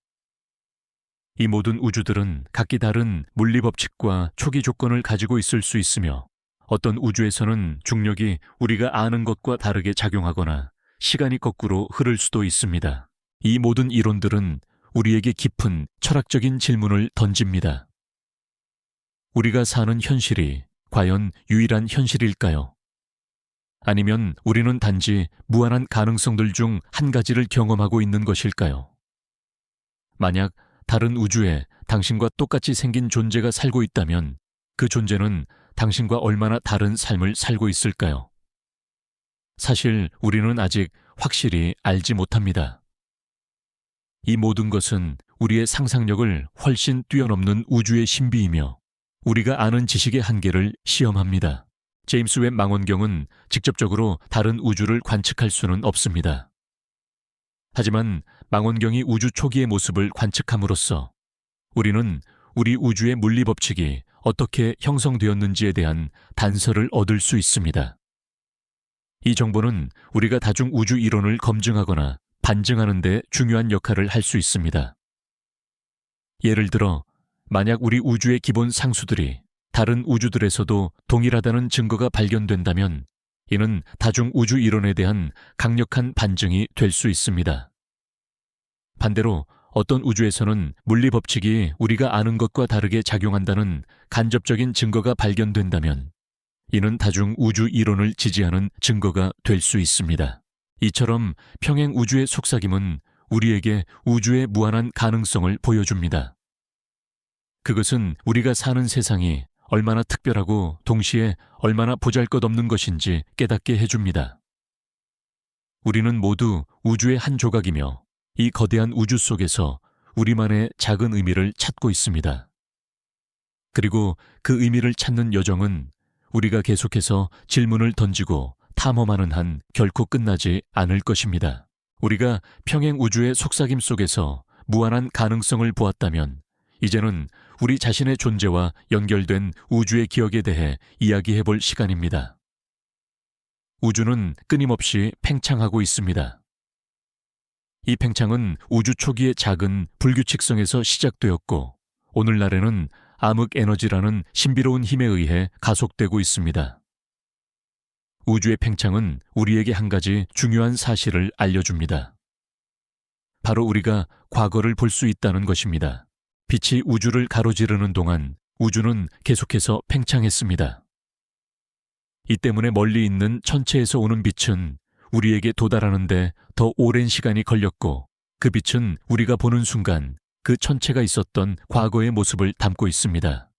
이 모든 우주들은 각기 다른 물리 법칙과 초기 조건을 가지고 있을 수 있으며 어떤 우주에서는 중력이 우리가 아는 것과 다르게 작용하거나 시간이 거꾸로 흐를 수도 있습니다. 이 모든 이론들은 우리에게 깊은 철학적인 질문을 던집니다. 우리가 사는 현실이 과연 유일한 현실일까요? 아니면 우리는 단지 무한한 가능성들 중 한 가지를 경험하고 있는 것일까요? 만약 다른 우주에 당신과 똑같이 생긴 존재가 살고 있다면 그 존재는 당신과 얼마나 다른 삶을 살고 있을까요? 사실 우리는 아직 확실히 알지 못합니다. 이 모든 것은 우리의 상상력을 훨씬 뛰어넘는 우주의 신비이며 우리가 아는 지식의 한계를 시험합니다. 제임스 웹 망원경은 직접적으로 다른 우주를 관측할 수는 없습니다. 하지만 망원경이 우주 초기의 모습을 관측함으로써 우리는 우리 우주의 물리 법칙이 어떻게 형성되었는지에 대한 단서를 얻을 수 있습니다. 이 정보는 우리가 다중 우주 이론을 검증하거나 반증하는 데 중요한 역할을 할 수 있습니다. 예를 들어, 만약 우리 우주의 기본 상수들이 다른 우주들에서도 동일하다는 증거가 발견된다면 이는 다중 우주 이론에 대한 강력한 반증이 될 수 있습니다. 반대로 어떤 우주에서는 물리 법칙이 우리가 아는 것과 다르게 작용한다는 간접적인 증거가 발견된다면 이는 다중 우주 이론을 지지하는 증거가 될 수 있습니다. 이처럼 평행 우주의 속삭임은 우리에게 우주의 무한한 가능성을 보여줍니다. 그것은 우리가 사는 세상이 얼마나 특별하고 동시에 얼마나 보잘것없는 것인지 깨닫게 해줍니다. 우리는 모두 우주의 한 조각이며 이 거대한 우주 속에서 우리만의 작은 의미를 찾고 있습니다. 그리고 그 의미를 찾는 여정은 우리가 계속해서 질문을 던지고 탐험하는 한 결코 끝나지 않을 것입니다. 우리가 평행 우주의 속삭임 속에서 무한한 가능성을 보았다면 이제는 우리 자신의 존재와 연결된 우주의 기억에 대해 이야기해 볼 시간입니다. 우주는 끊임없이 팽창하고 있습니다. 이 팽창은 우주 초기의 작은 불규칙성에서 시작되었고 오늘날에는 암흑 에너지라는 신비로운 힘에 의해 가속되고 있습니다. 우주의 팽창은 우리에게 한 가지 중요한 사실을 알려줍니다. 바로 우리가 과거를 볼 수 있다는 것입니다. 빛이 우주를 가로지르는 동안 우주는 계속해서 팽창했습니다. 이 때문에 멀리 있는 천체에서 오는 빛은 우리에게 도달하는데 더 오랜 시간이 걸렸고 그 빛은 우리가 보는 순간 그 천체가 있었던 과거의 모습을 담고 있습니다.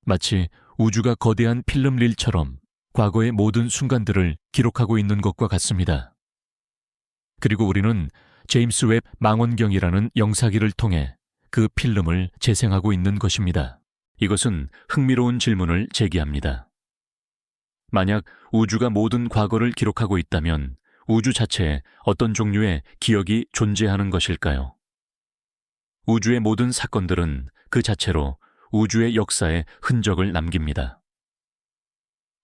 마치 우주가 거대한 필름 릴처럼 과거의 모든 순간들을 기록하고 있는 것과 같습니다. 그리고 우리는 제임스 웹 망원경이라는 영사기를 통해 그 필름을 재생하고 있는 것입니다. 이것은 흥미로운 질문을 제기합니다. 만약 우주가 모든 과거를 기록하고 있다면 우주 자체에 어떤 종류의 기억이 존재하는 것일까요? 우주의 모든 사건들은 그 자체로 우주의 역사에 흔적을 남깁니다.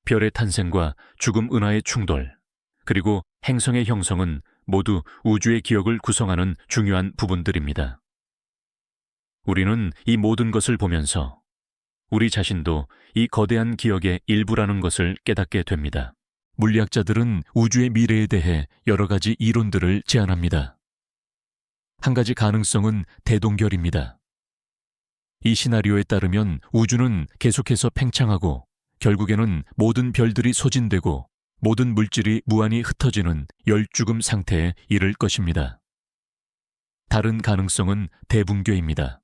별의 탄생과 죽음 은하의 충돌, 그리고 행성의 형성은 모두 우주의 기억을 구성하는 중요한 부분들입니다. 우리는 이 모든 것을 보면서 우리 자신도 이 거대한 기억의 일부라는 것을 깨닫게 됩니다. 물리학자들은 우주의 미래에 대해 여러 가지 이론들을 제안합니다. 한 가지 가능성은 대동결입니다. 이 시나리오에 따르면 우주는 계속해서 팽창하고 결국에는 모든 별들이 소진되고 모든 물질이 무한히 흩어지는 열죽음 상태에 이를 것입니다. 다른 가능성은 대붕괴입니다.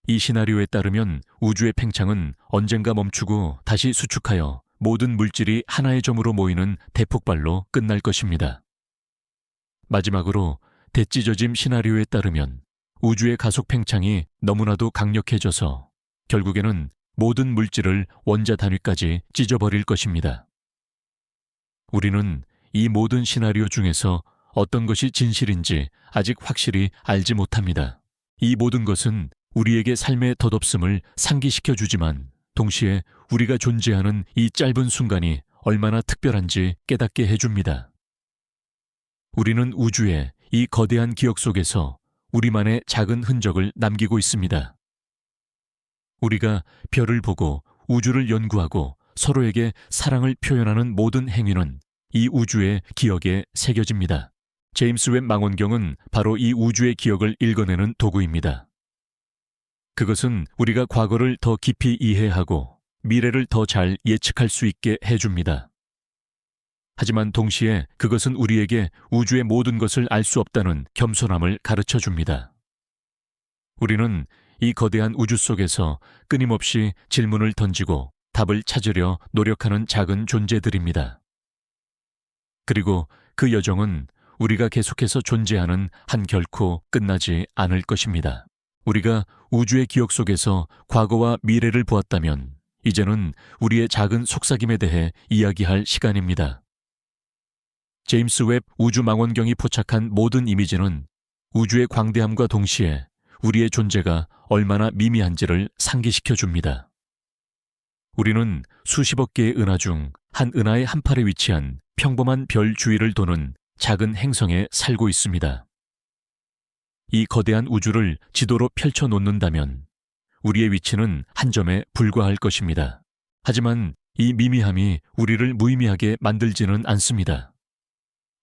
이 시나리오에 따르면 우주의 팽창은 언젠가 멈추고 다시 수축하여 모든 물질이 하나의 점으로 모이는 대폭발로 끝날 것입니다. 마지막으로 대찢어짐 시나리오에 따르면 우주의 가속 팽창이 너무나도 강력해져서 결국에는 모든 물질을 원자 단위까지 찢어버릴 것입니다. 우리는 이 모든 시나리오 중에서 어떤 것이 진실인지 아직 확실히 알지 못합니다. 이 모든 것은 우리에게 삶의 덧없음을 상기시켜 주지만 동시에 우리가 존재하는 이 짧은 순간이 얼마나 특별한지 깨닫게 해줍니다. 우리는 우주의 이 거대한 기억 속에서 우리만의 작은 흔적을 남기고 있습니다. 우리가 별을 보고 우주를 연구하고 서로에게 사랑을 표현하는 모든 행위는 이 우주의 기억에 새겨집니다. 제임스 웹 망원경은 바로 이 우주의 기억을 읽어내는 도구입니다. 그것은 우리가 과거를 더 깊이 이해하고 미래를 더 잘 예측할 수 있게 해줍니다. 하지만 동시에 그것은 우리에게 우주의 모든 것을 알 수 없다는 겸손함을 가르쳐 줍니다. 우리는 이 거대한 우주 속에서 끊임없이 질문을 던지고 답을 찾으려 노력하는 작은 존재들입니다. 그리고 그 여정은 우리가 계속해서 존재하는 한 결코 끝나지 않을 것입니다. 우리가 우주의 기억 속에서 과거와 미래를 보았다면 이제는 우리의 작은 속삭임에 대해 이야기할 시간입니다. 제임스 웹 우주망원경이 포착한 모든 이미지는 우주의 광대함과 동시에 우리의 존재가 얼마나 미미한지를 상기시켜 줍니다. 우리는 수십억 개의 은하 중 한 은하의 한팔에 위치한 평범한 별 주위를 도는 작은 행성에 살고 있습니다. 이 거대한 우주를 지도로 펼쳐 놓는다면 우리의 위치는 한 점에 불과할 것입니다. 하지만 이 미미함이 우리를 무의미하게 만들지는 않습니다.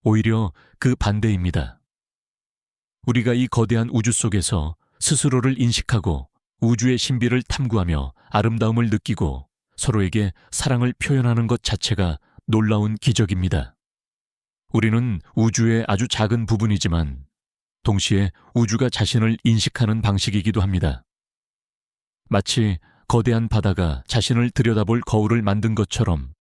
오히려 그 반대입니다. 우리가 이 거대한 우주 속에서 스스로를 인식하고 우주의 신비를 탐구하며 아름다움을 느끼고 서로에게 사랑을 표현하는 것 자체가 놀라운 기적입니다. 우리는 우주의 아주 작은 부분이지만 동시에 우주가 자신을 인식하는 방식이기도 합니다. 마치 거대한 바다가 자신을 들여다볼 거울을 만든 것처럼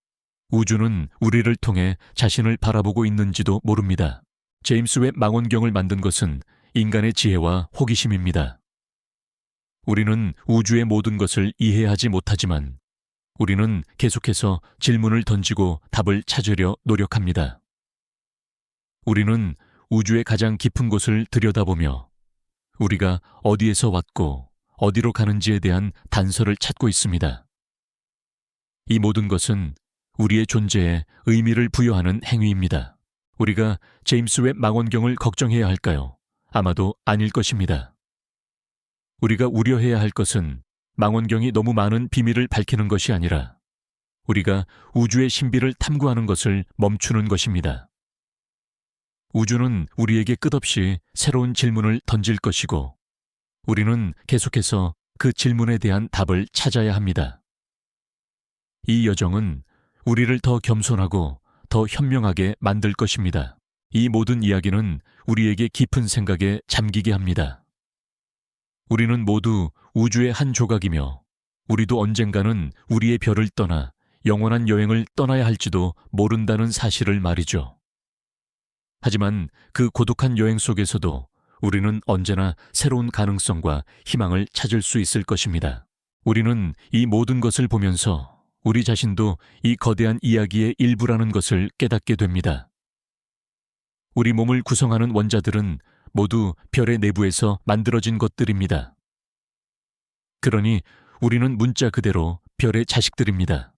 우주는 우리를 통해 자신을 바라보고 있는지도 모릅니다. 제임스 웹 망원경을 만든 것은 인간의 지혜와 호기심입니다. 우리는 우주의 모든 것을 이해하지 못하지만 우리는 계속해서 질문을 던지고 답을 찾으려 노력합니다. 우리는 우주의 가장 깊은 곳을 들여다보며 우리가 어디에서 왔고 어디로 가는지에 대한 단서를 찾고 있습니다. 이 모든 것은 우리의 존재에 의미를 부여하는 행위입니다. 우리가 제임스 웹 망원경을 걱정해야 할까요? 아마도 아닐 것입니다. 우리가 우려해야 할 것은 망원경이 너무 많은 비밀을 밝히는 것이 아니라 우리가 우주의 신비를 탐구하는 것을 멈추는 것입니다. 우주는 우리에게 끝없이 새로운 질문을 던질 것이고 우리는 계속해서 그 질문에 대한 답을 찾아야 합니다. 이 여정은 우리를 더 겸손하고 더 현명하게 만들 것입니다. 이 모든 이야기는 우리에게 깊은 생각에 잠기게 합니다. 우리는 모두 우주의 한 조각이며 우리도 언젠가는 우리의 별을 떠나 영원한 여행을 떠나야 할지도 모른다는 사실을 말이죠. 하지만 그 고독한 여행 속에서도 우리는 언제나 새로운 가능성과 희망을 찾을 수 있을 것입니다. 우리는 이 모든 것을 보면서 우리 자신도 이 거대한 이야기의 일부라는 것을 깨닫게 됩니다. 우리 몸을 구성하는 원자들은 모두 별의 내부에서 만들어진 것들입니다. 그러니 우리는 문자 그대로 별의 자식들입니다.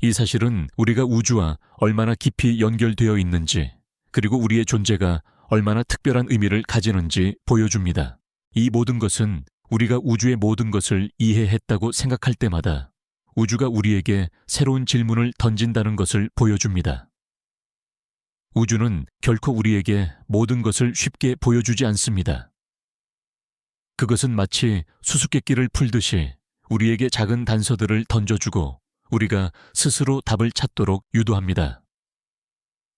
이 사실은 우리가 우주와 얼마나 깊이 연결되어 있는지, 그리고 우리의 존재가 얼마나 특별한 의미를 가지는지 보여줍니다. 이 모든 것은 우리가 우주의 모든 것을 이해했다고 생각할 때마다 우주가 우리에게 새로운 질문을 던진다는 것을 보여줍니다. 우주는 결코 우리에게 모든 것을 쉽게 보여주지 않습니다. 그것은 마치 수수께끼를 풀듯이 우리에게 작은 단서들을 던져주고 우리가 스스로 답을 찾도록 유도합니다.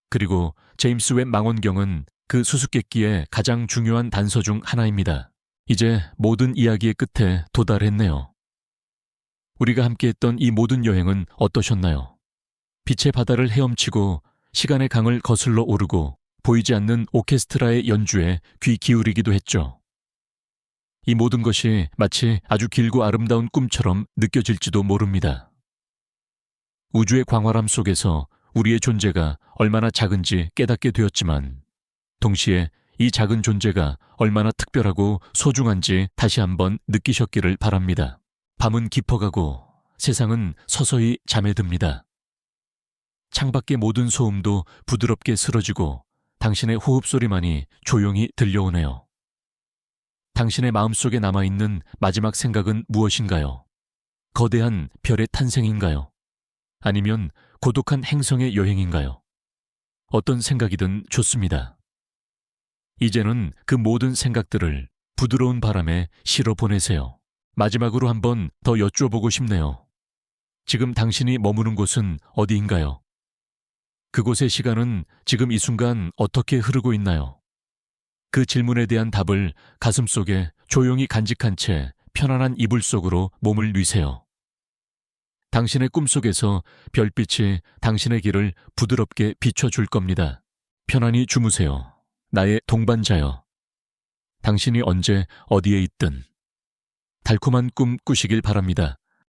그리고 제임스 웹 망원경은 그 수수께끼의 가장 중요한 단서 중 하나입니다. 이제 모든 이야기의 끝에 도달했네요. 우리가 함께했던 이 모든 여행은 어떠셨나요? 빛의 바다를 헤엄치고 시간의 강을 거슬러 오르고 보이지 않는 오케스트라의 연주에 귀 기울이기도 했죠. 이 모든 것이 마치 아주 길고 아름다운 꿈처럼 느껴질지도 모릅니다. 우주의 광활함 속에서 우리의 존재가 얼마나 작은지 깨닫게 되었지만 동시에 이 작은 존재가 얼마나 특별하고 소중한지 다시 한번 느끼셨기를 바랍니다. 밤은 깊어가고 세상은 서서히 잠에 듭니다. 창밖의 모든 소음도 부드럽게 스러지고 당신의 호흡 소리만이 조용히 들려오네요. 당신의 마음속에 남아있는 마지막 생각은 무엇인가요? 거대한 별의 탄생인가요? 아니면 고독한 행성의 여행인가요? 어떤 생각이든 좋습니다. 이제는 그 모든 생각들을 부드러운 바람에 실어 보내세요. 마지막으로 한번 더 여쭈어보고 싶네요. 지금 당신이 머무는 곳은 어디인가요? 그곳의 시간은 지금 이 순간 어떻게 흐르고 있나요? 그 질문에 대한 답을 가슴속에 조용히 간직한 채 편안한 이불 속으로 몸을 뉘세요. 당신의 꿈속에서 별빛이 당신의 길을 부드럽게 비춰줄 겁니다. 편안히 주무세요. 나의 동반자여. 당신이 언제 어디에 있든 달콤한 꿈 꾸시길 바랍니다.